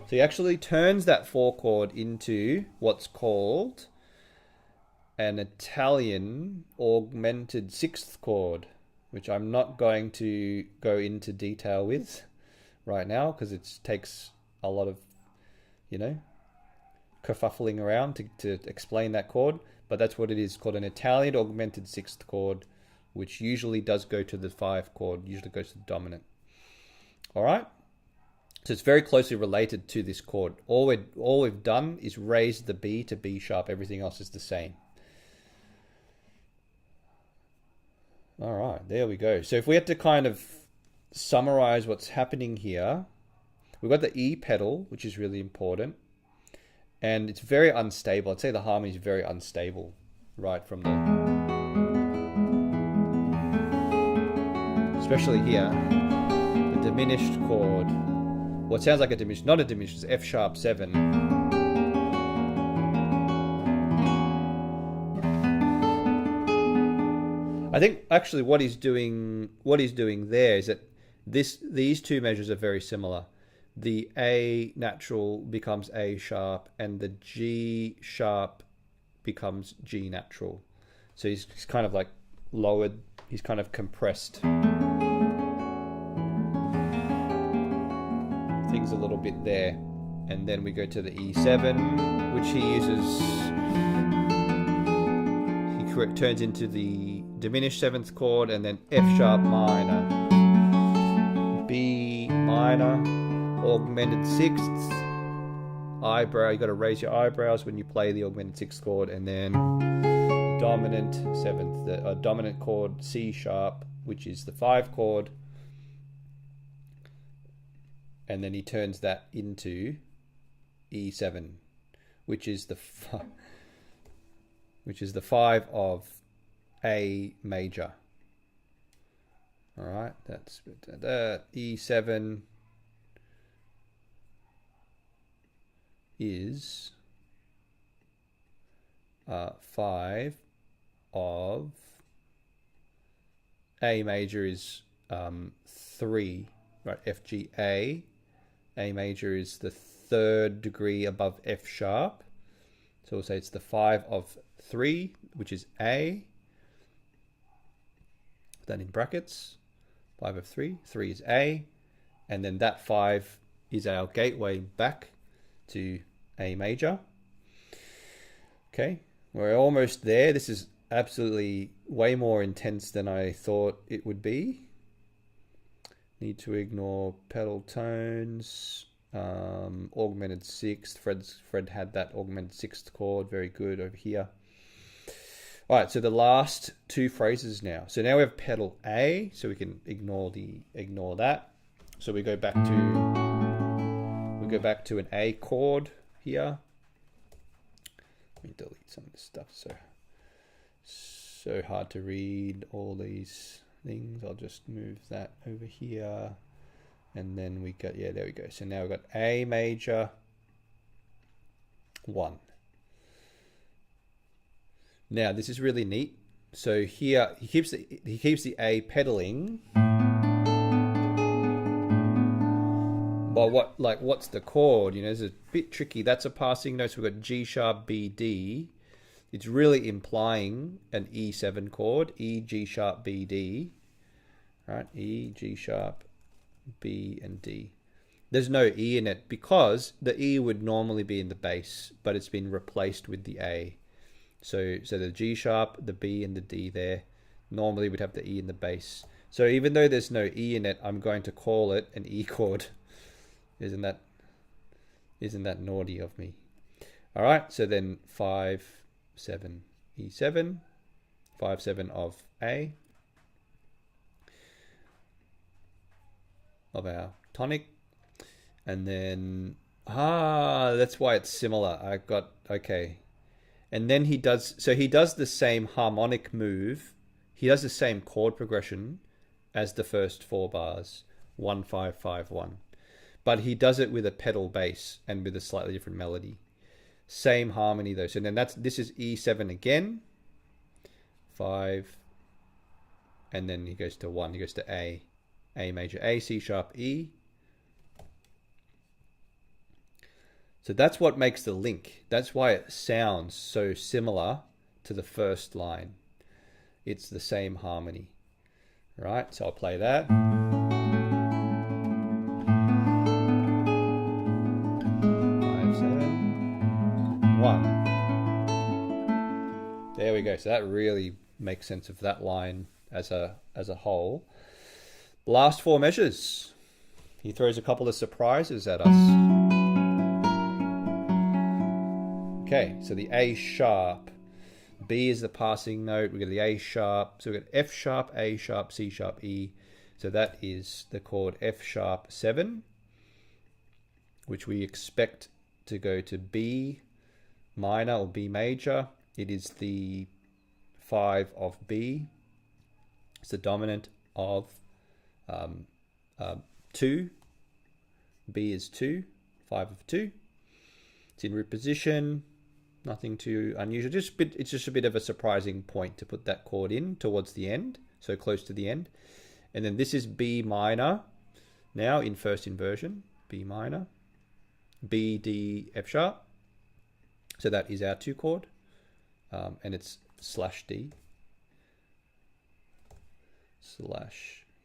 So he actually turns that 4 chord into what's called an Italian augmented 6th chord, which I'm not going to go into detail with right now because it takes a lot of, you know, kerfuffling around to explain that chord. But that's what it is, called an Italian augmented 6th chord, which usually does go to the 5 chord, usually goes to the dominant. All right? So it's very closely related to this chord. All we've done is raise the B to B sharp. Everything else is the same. All right, there we go. So if we had to kind of summarize what's happening here, we've got the E pedal, which is really important. And it's very unstable. I'd say the harmony is very unstable right from the... Especially here, the diminished chord. What sounds like a diminished, not a diminished, it's F sharp 7. I think actually what he's doing there is that these two measures are very similar. The A natural becomes A sharp and the G sharp becomes G natural. So he's kind of like lowered, he's kind of compressed things a little bit there. And then we go to the E7, which he uses, he turns into the diminished 7th chord, and then F sharp minor, B minor, augmented 6th, eyebrow, you got to raise your eyebrows when you play the augmented 6th chord, and then dominant 7th, the dominant chord C sharp, which is the 5 chord, and then he turns that into E7, which is the 5 of A major. All right, that's E7 is 5 of A major is 3 right? F, G, A. A major is the third degree above F sharp. So we'll say it's the 5 of 3, which is A. Put that in brackets. 5 of 3. 3 is A. And then that 5 is our gateway back to A major. Okay, we're almost there. This is absolutely way more intense than I thought it would be. Need to ignore pedal tones. Augmented sixth. Fred had that augmented sixth chord. Very good over here. All right, so the last two phrases now. So now we have pedal A, so we can ignore that. So we go back to an A chord here. Let me delete some of this stuff. So hard to read all these things. I'll just move that over here. And then we got, yeah, there we go. So now we've got A major 1. Now this is really neat. So here he keeps the A pedaling. But what's the chord? You know, it's a bit tricky. That's a passing note. So we've got G sharp, B, D. It's really implying an E7 chord. E, G sharp, B, D. Right? E, G sharp, B, and D. There's no E in it because the E would normally be in the bass, but it's been replaced with the A. So the G sharp, the B, and the D there. Normally we'd have the E in the bass. So even though there's no E in it, I'm going to call it an E chord. Isn't that naughty of me? All right, so then 5, 7, E7, 5, 7 of A, of our tonic, and then that's why it's similar. Okay, and then he does the same harmonic move. He does the same chord progression as the first 4 bars, 1, 5, 5, 1. But he does it with a pedal bass and with a slightly different melody. Same harmony though. So then this is E7 again. 5. And then he goes to 1. He goes to A. A major, A, C sharp, E. So that's what makes the link. That's why it sounds so similar to the first line. It's the same harmony. Right? So I'll play that. 1. There we go. So that really makes sense of that line as a whole. Last 4 measures. He throws a couple of surprises at us. Okay, so the A sharp. B is the passing note. We got the A sharp. So we got F sharp, A sharp, C sharp, E. So that is the chord F sharp 7, which we expect to go to B minor or B major. It is the 5 of B. It's the dominant of 2. B is 2, 5 of 2. It's in root position. Nothing too unusual. It's just a bit of a surprising point to put that chord in towards the end, so close to the end. And then this is B minor. Now in first inversion, B minor, B, D, F sharp. So that is our 2 chord, and it's /D,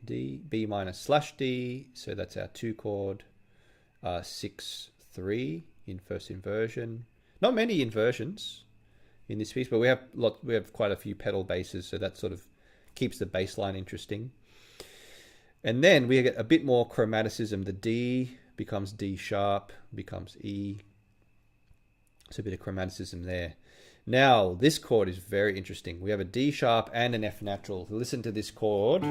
/D, B minor /D. So that's our 2 chord, 6, 3 in first inversion. Not many inversions in this piece, but we have quite a few pedal basses, so that sort of keeps the bass line interesting. And then we get a bit more chromaticism. The D becomes D sharp, becomes E. So a bit of chromaticism there. Now, this chord is very interesting. We have a D sharp and an F natural. Listen to this chord.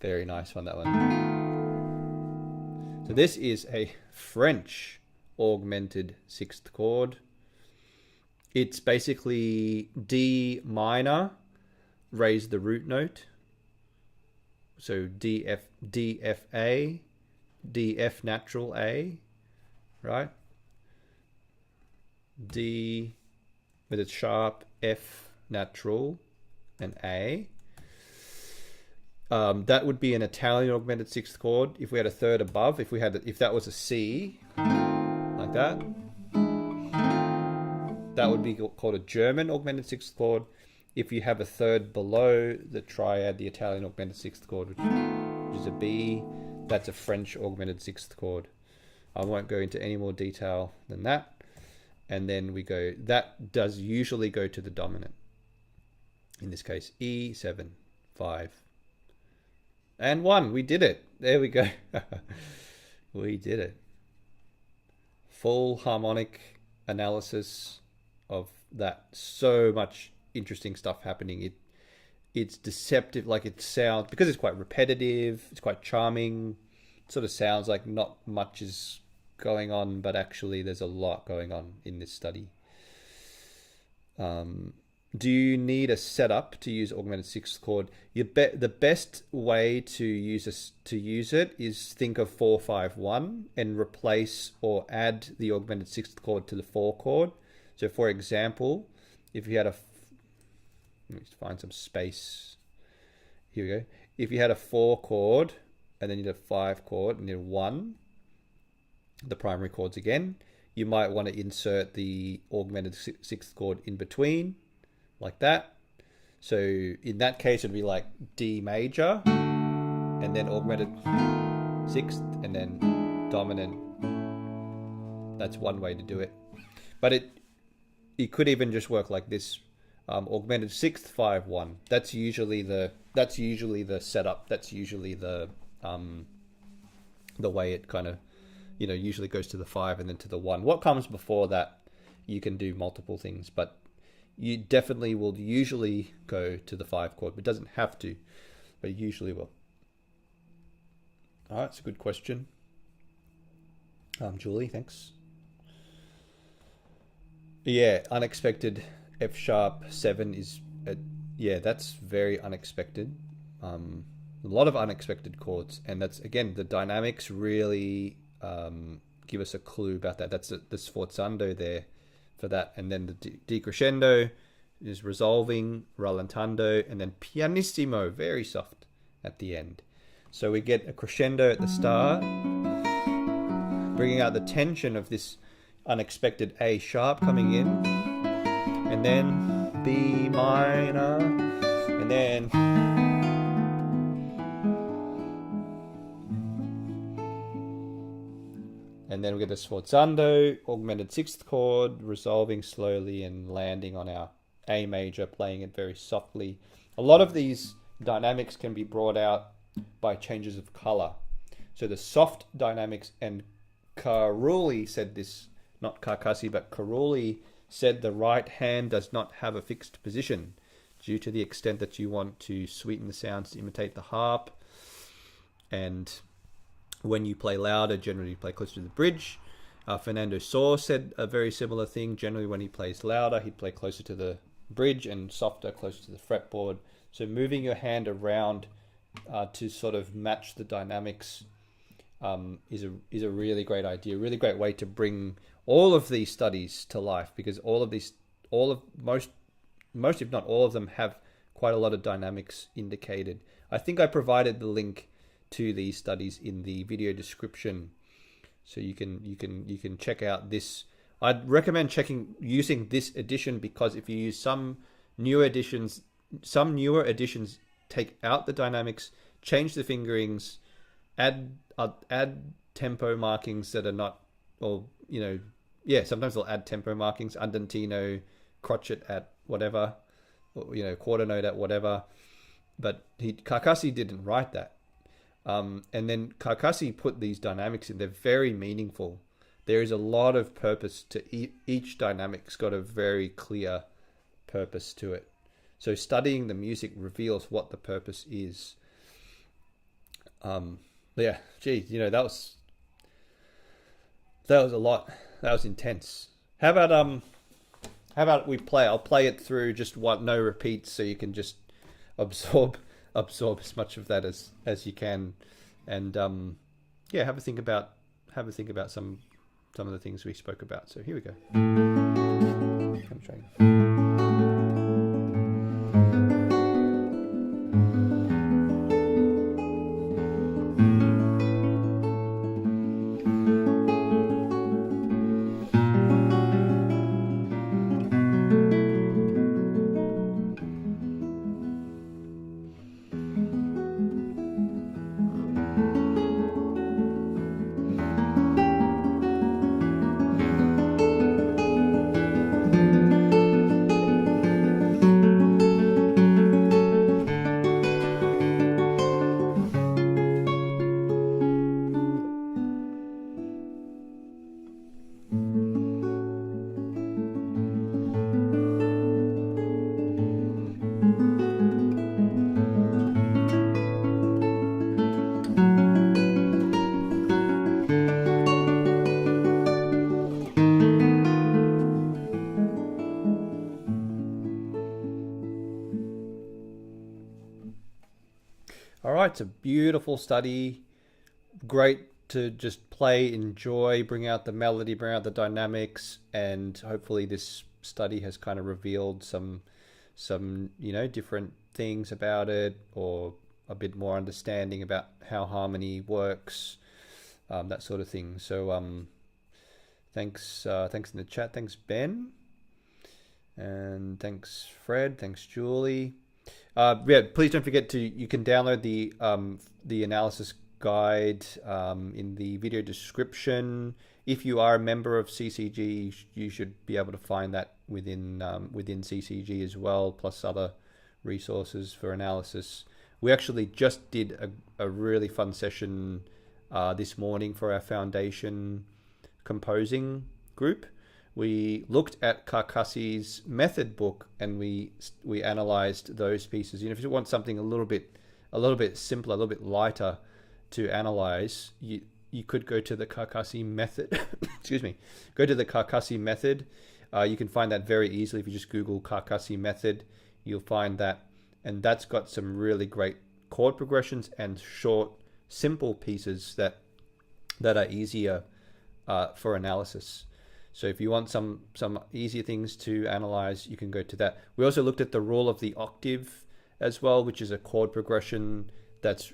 Very nice one, that one. So this is a French augmented 6th chord. It's basically D minor, raise the root note. So D, F, A, D, F natural A, right? D, with its sharp, F natural, and A. That would be an Italian augmented sixth chord. If we had a third above, if that was a C, like that, that would be called a German augmented sixth chord. If you have a third below the triad, the Italian augmented sixth chord, which is a B, that's a French augmented sixth chord. I won't go into any more detail than that. And then we go, that does usually go to the dominant. In this case, E7, 5, and 1. We did it. There we go. We did it. Full harmonic analysis of that. So much interesting stuff happening. It's deceptive, like it sounds, because it's quite repetitive, it's quite charming. It sort of sounds like not much is going on, but actually there's a lot going on in this study. Do you need a setup to use augmented sixth chord? The best way to use it is think of 4-5-1 and replace or add the augmented sixth chord to the 4 chord. So for example, if you had let me find some space. Here we go. If you had a 4 chord and then you had a 5 chord and you had 1, the primary chords again, you might want to insert the augmented sixth chord in between, like that. So in that case, it'd be like D major, and then augmented sixth, and then dominant. That's one way to do it. But it could even just work like this. Augmented sixth, 5-1. That's usually the setup. That's usually the way it kind of, usually goes to the 5 and then to the 1. What comes before that, you can do multiple things, but you definitely will usually go to the 5 chord. It doesn't have to, but you usually will. All right, it's a good question. Julie, thanks. Yeah, unexpected F sharp 7 is, that's very unexpected. A lot of unexpected chords, and that's, again, the dynamics really give us a clue about that. That's the sforzando there for that, and then the decrescendo is resolving, rallentando, and then pianissimo, very soft at the end. So we get a crescendo at the start, bringing out the tension of this unexpected A sharp coming in, and then B minor, and then we get the sforzando, augmented sixth chord, resolving slowly and landing on our A major, playing it very softly. A lot of these dynamics can be brought out by changes of color. So the soft dynamics, and Carulli said this, not Carcassi, but Carulli said the right hand does not have a fixed position due to the extent that you want to sweeten the sounds to imitate the harp. And when you play louder, generally you play closer to the bridge. Fernando Saw said a very similar thing. Generally when he plays louder, he'd play closer to the bridge, and softer, closer to the fretboard. So moving your hand around to sort of match the dynamics is a really great idea, really great way to bring all of these studies to life, because most if not all of them have quite a lot of dynamics indicated. I think I provided the link to these studies in the video description, so you can check out this. I'd recommend using this edition, because if you use some newer editions take out the dynamics, change the fingerings, add tempo markings that are not, or sometimes they'll add tempo markings, andantino, crotchet at whatever, or, quarter note at whatever. But Carcassi didn't write that. And then Carcassi put these dynamics in. They're very meaningful. There is a lot of purpose to each dynamic's got a very clear purpose to it. So studying the music reveals what the purpose is. Yeah, gee, that was a lot. That was intense. How about we play? I'll play it through just no repeats, so you can just absorb as much of that as you can, and have a think about some of the things we spoke about. So here we go. I'm trying. All right, it's a beautiful study. Great to just play, enjoy, bring out the melody, bring out the dynamics, and hopefully this study has kind of revealed some different things about it, or a bit more understanding about how harmony works, that sort of thing. So thanks in the chat. Thanks Ben, and thanks Fred. Thanks Julie. Yeah, please don't forget you can download the analysis guide in the video description. If you are a member of CCG, you should be able to find that within CCG as well, plus other resources for analysis. We actually just did a really fun session this morning for our foundation composing group. We looked at Carcassi's method book and we analyzed those pieces. If you want something a little bit simpler, a little bit lighter to analyze, you could go to the Carcassi method. Excuse me. Go to the Carcassi method. You can find that very easily if you just Google Carcassi method. You'll find that, and that's got some really great chord progressions and short, simple pieces that are easier for analysis. So if you want some easier things to analyze, you can go to that. We also looked at the rule of the octave as well, which is a chord progression that's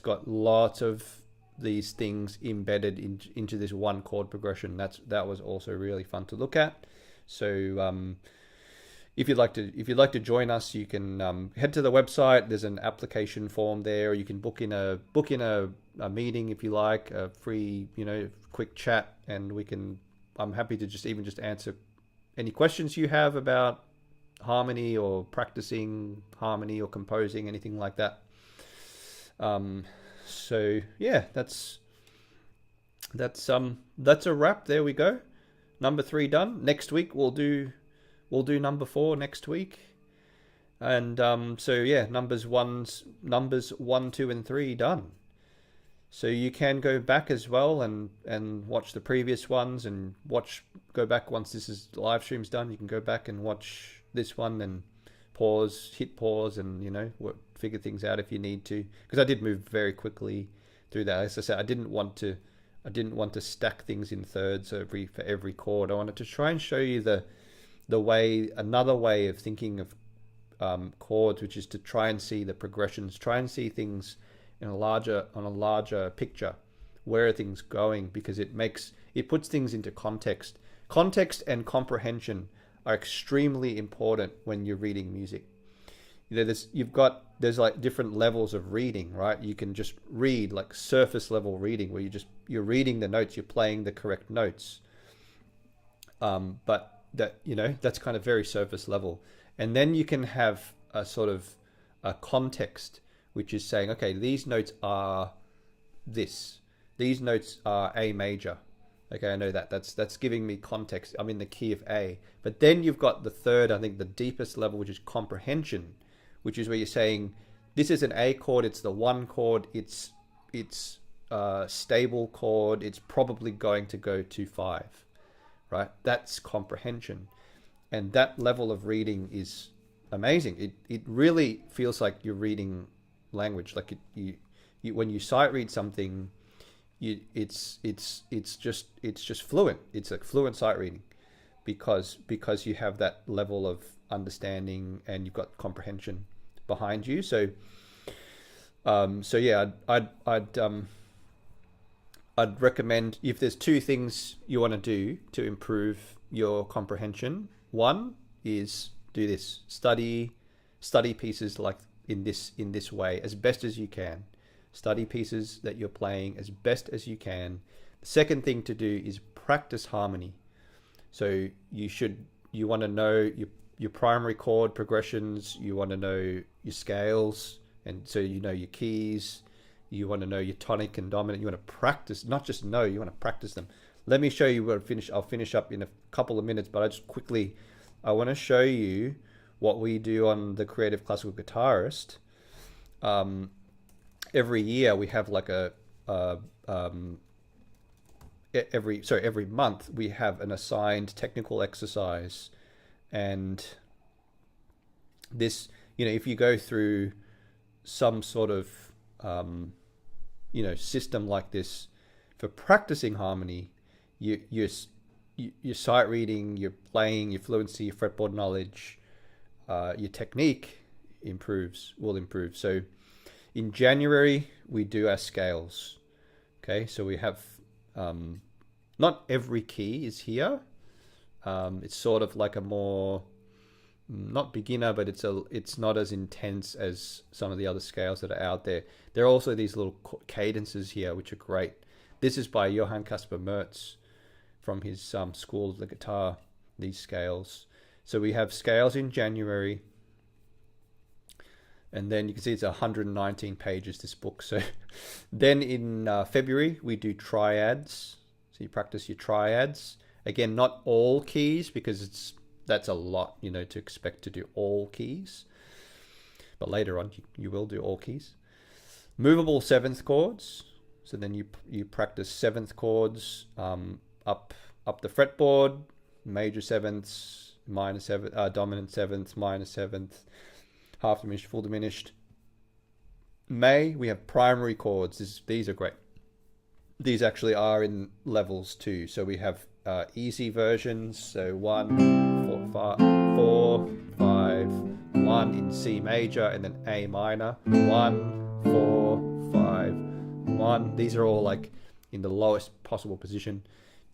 got lots of these things embedded into this one chord progression. That was also really fun to look at. So if you'd like to join us, you can head to the website. There's an application form there. You can book in a meeting if you like, a free quick chat, and I'm happy to just answer any questions you have about harmony or practicing harmony or composing, anything like that. So yeah, that's a wrap. There we go. Number 3 done. Next week we'll do number 4 next week. And so yeah, numbers 1, 2, and 3 done. So you can go back as well and watch the previous ones, and go back once this live stream's done. You can go back and watch this one and hit pause, and figure things out if you need to. Because I did move very quickly through that. As I said, I didn't want to stack things in thirds for every chord. I wanted to try and show you another way of thinking of chords, which is to try and see the progressions, try and see things on a larger picture. Where are things going? Because it puts things into context. Context and comprehension are extremely important when you're reading music. There's like different levels of reading, right? You can just read like surface level reading, where you're reading the notes, you're playing the correct notes. But that's kind of very surface level. And then you can have a sort of a context, which is saying, okay, these notes are this. These notes are A major. Okay, I know that. That's giving me context. I'm in the key of A. But then you've got the third, I think the deepest level, which is comprehension, which is where you're saying, this is an A chord, it's the 1 chord, it's a stable chord, it's probably going to go to 5, right? That's comprehension. And that level of reading is amazing. It really feels like you're reading language. Like you when you sight read something, it's just fluent. It's like fluent sight reading, because you have that level of understanding and you've got comprehension behind you. So yeah, I'd recommend, if there's 2 things you want to do to improve your comprehension, one is do this: study pieces like in this way as best as you can. Study pieces that you're playing as best as you can. The second thing to do is practice harmony. So you want to know your primary chord progressions, you want to know your scales, and so you know your keys, you want to know your tonic and dominant. You want to practice, not just know, you want to practice them. Let me show you I'll finish up in a couple of minutes, but I want to show you what we do on the Creative Classical Guitarist. Every year we have like every month we have an assigned technical exercise, and this, if you go through some sort of system like this for practicing harmony, your sight reading, your playing, your fluency, your fretboard knowledge, your technique will improve. So in January, we do our scales. Okay, so we have, not every key is here. It's sort of like a more, not beginner, but it's not as intense as some of the other scales that are out there. There are also these little cadences here, which are great. This is by Johann Caspar Merz from his School of the Guitar, these scales. So we have scales in January, and then you can see it's 119 pages, this book. So then in February, we do triads. So you practice your triads. Again, not all keys, because that's a lot, to expect to do all keys. But later on, you will do all keys. Movable seventh chords. So then you practice seventh chords up the fretboard, major sevenths, minor seventh, dominant sevenths, minor seventh, half diminished, full diminished. May, we have primary chords. These are great. These actually are in levels too. So we have easy versions. So 1, 4, 5, 1 in C major, and then A minor. 1, 4, 5, 1. These are all like in the lowest possible position.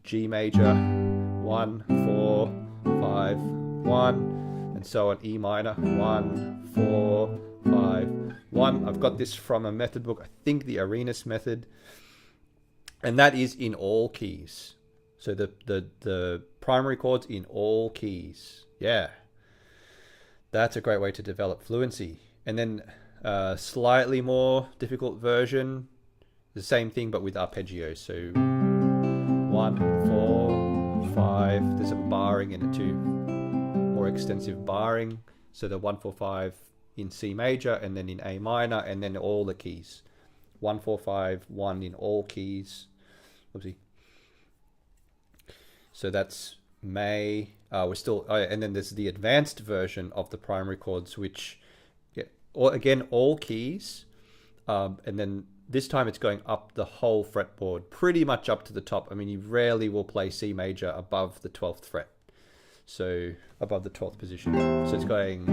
G major, 1, 4, 5, 1, and so on. E minor, 1, 4, 5, 1. I've got this from a method book, I think the Arenas method, and that is in all keys. So the primary chords in all keys. Yeah, that's a great way to develop fluency. And then slightly more difficult version, the same thing but with arpeggios. So 1, 4, 5. There's some barring in it too, more extensive barring. So the 1, 4, 5 in C major, and then in A minor, and then all the keys. 1, 4, 5, 1 in all keys. Oopsie. So that's May. We're still, and then there's the advanced version of the primary chords, which, again, all keys, and then this time it's going up the whole fretboard, pretty much up to the top. I mean, you rarely will play C major above the 12th fret, so above the 12th position. So it's going,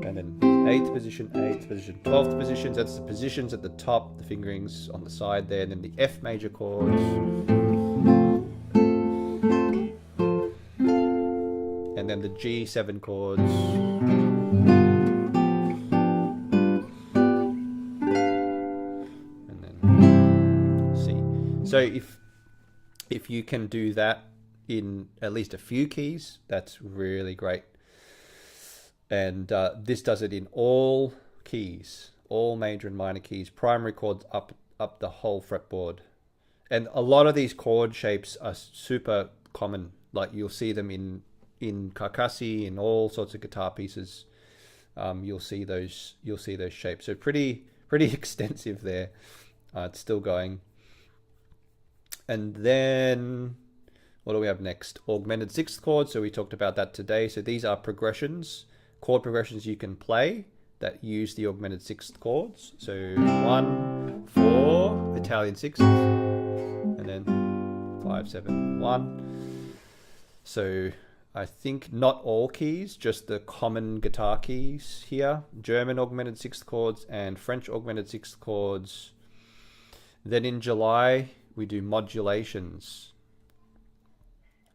and then 8th position, 8th position, 12th positions. That's the positions at the top, the fingerings on the side there, and then the F major chords. And then the G7 chords. And then C. So if you can do that in at least a few keys, that's really great. And this does it in all keys, all major and minor keys, primary chords up the whole fretboard. And a lot of these chord shapes are super common. Like you'll see them in Carcassi, in all sorts of guitar pieces. You'll see those shapes. So pretty extensive there. It's still going. And then what do we have next? Augmented sixth chord. So we talked about that today. So these are progressions, chord progressions you can play that use the augmented sixth chords. So 1, 4, Italian sixth, and then 5, 7, 1. So I think not all keys, just the common guitar keys here. German augmented sixth chords and French augmented sixth chords. Then in July, we do modulations.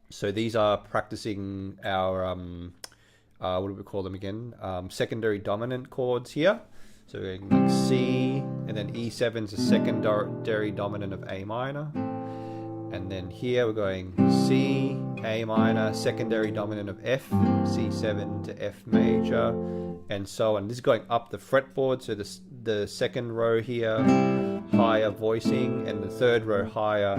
So these are practicing our, what do we call them again? Secondary dominant chords here. So we're going C, and then E7 is a secondary dominant of A minor. And then here we're going C, A minor, secondary dominant of F, C7 to F major, and so on. This is going up the fretboard. So the second row here, higher voicing, and the third row higher,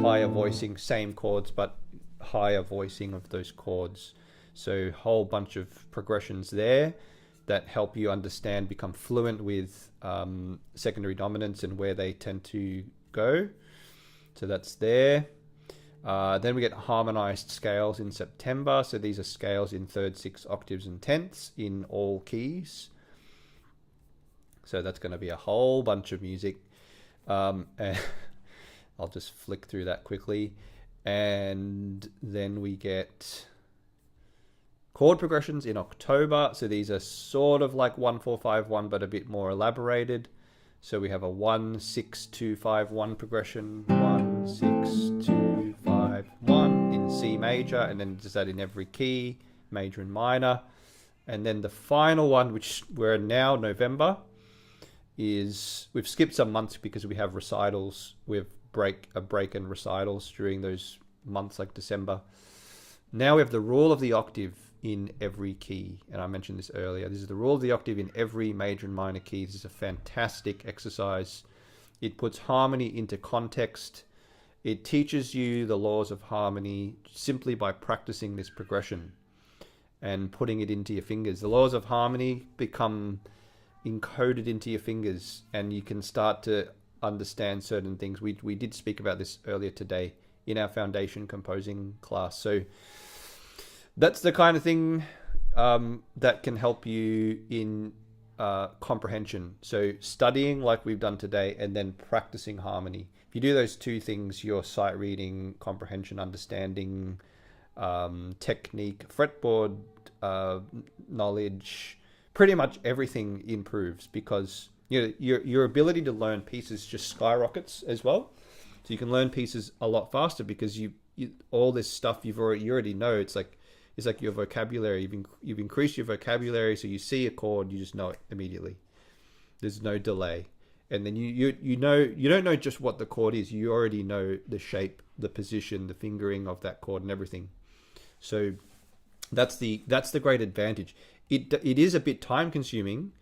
higher voicing, same chords, but higher voicing of those chords. So whole bunch of progressions there that help you understand, become fluent with secondary dominants and where they tend to go. So that's there. Then we get harmonized scales in September. So these are scales in third, sixth, octaves, and tenths in all keys. So that's going to be a whole bunch of music. And I'll just flick through that quickly. And then we get chord progressions in October. So these are sort of like 1-4-5-1, but a bit more elaborated. So we have a 1-6-2-5-1 progression, 1-6-2-5-1 in C major, and then just that in every key, major and minor. And then the final one, which we're now November, is we've skipped some months because we have recitals. We have a break and recitals during those months like December. Now we have the rule of the octave in every key, and I mentioned this earlier. This is the rule of the octave in every major and minor key. This is a fantastic exercise. It puts harmony into context. It teaches you the laws of harmony simply by practicing this progression and putting it into your fingers. The laws of harmony become encoded into your fingers, and you can start to understand certain things. We did speak about this earlier today in our foundation composing class. So that's the kind of thing that can help you in comprehension. So studying like we've done today, and then practicing harmony. If you do those two things, your sight reading, comprehension, understanding, technique, fretboard knowledge, pretty much everything improves, because your ability to learn pieces just skyrockets as well. So you can learn pieces a lot faster because you all this stuff you already know. It's like your vocabulary. You've increased your vocabulary, so you see a chord, you just know it immediately. There's no delay, and then you don't know just what the chord is. You already know the shape, the position, the fingering of that chord, and everything. So that's the great advantage. It is a bit time consuming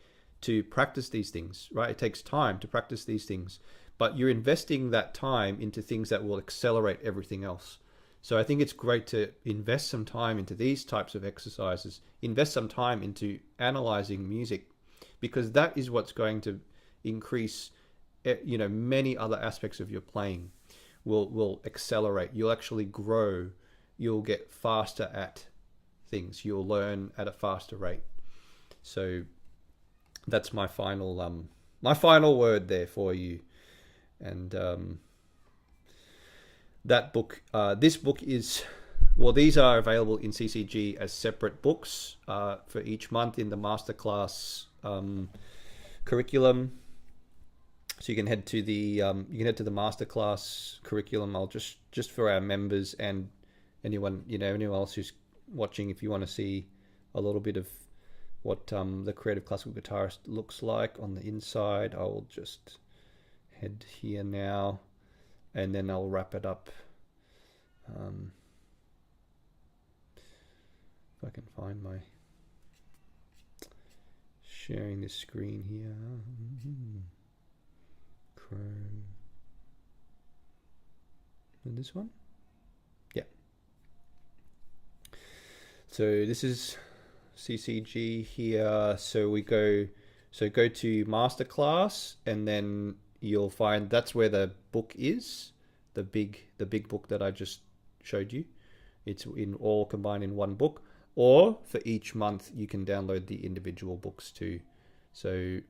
to practice these things, right? It takes time to practice these things, but you're investing that time into things that will accelerate everything else. So I think it's great to invest some time into these types of exercises, invest some time into analyzing music, because that is what's going to increase, many other aspects of your playing will accelerate. You'll actually grow. You'll get faster at things. You'll learn at a faster rate. So that's my final word there for you. And that book, this book is, well, these are available in CCG as separate books for each month in the masterclass curriculum. So you can head to the masterclass curriculum. I'll just for our members and anyone else who's watching, if you want to see a little bit of what the creative classical guitarist looks like on the inside, I will just head here now, and then I'll wrap it up. If I can find my sharing this screen here. Chrome. And this one? Yeah. So this is CCG here. So go to masterclass, and then you'll find that's where the book is, the big book that I just showed you. It's all combined in one book, or for each month you can download the individual books too. So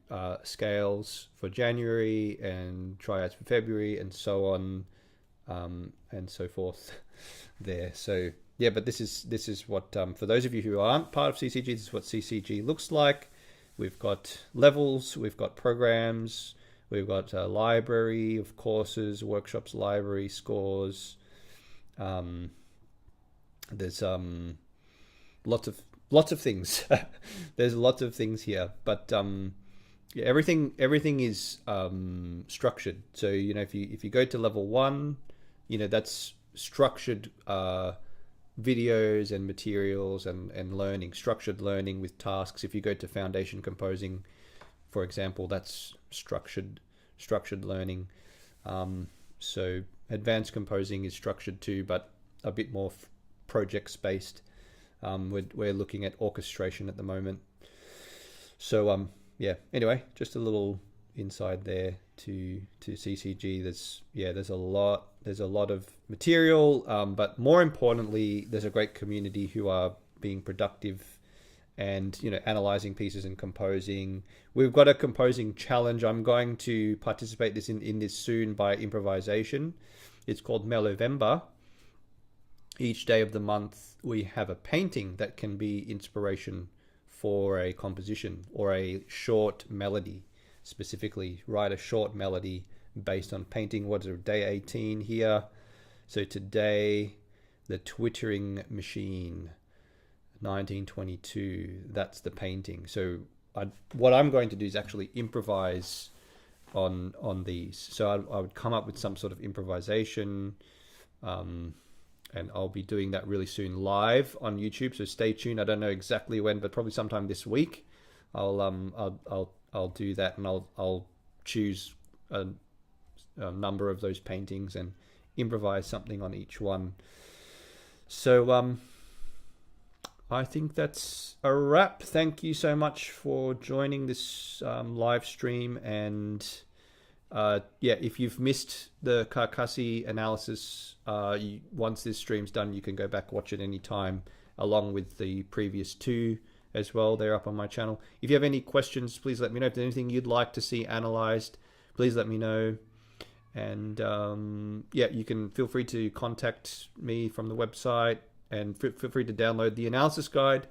scales for January and triads for February, and so on and so forth there. So yeah, but this is what for those of you who aren't part of CCG, this is what CCG looks like. We've got levels, we've got programs, we've got a library of courses, workshops, library, scores. There's lots of things. There's lots of things here, but yeah, everything is structured. So if you go to level 1, that's structured videos and materials and learning, structured learning with tasks. If you go to foundation composing, for example, that's structured learning. So advanced composing is structured too, but a bit more projects based. We're looking at orchestration at the moment. So yeah, anyway, just a little inside there to CCG. There's a lot there's a lot of material, but more importantly, there's a great community who are being productive and, you know, analyzing pieces and composing. We've got a composing challenge. I'm going to participate in this soon by improvisation. It's called Melovember. Each day of the month, we have a painting that can be inspiration for a composition or a short melody. Specifically, write a short melody based on painting. What is it, day 18 here? So today, the Twittering Machine, 1922. That's the painting. So what I'm going to do is actually improvise on these. So I would come up with some sort of improvisation, and I'll be doing that really soon live on YouTube. So stay tuned. I don't know exactly when, but probably sometime this week. I'll do that, and I'll choose a number of those paintings and improvise something on each one. So I think that's a wrap. Thank you so much for joining this live stream. And yeah, if you've missed the Carcassi analysis, once this stream's done, you can go back, watch it anytime, along with the previous two as well. They're up on my channel. If you have any questions, please let me know. If there's anything you'd like to see analyzed, please let me know. And yeah, you can feel free to contact me from the website, and feel free to download the analysis guide.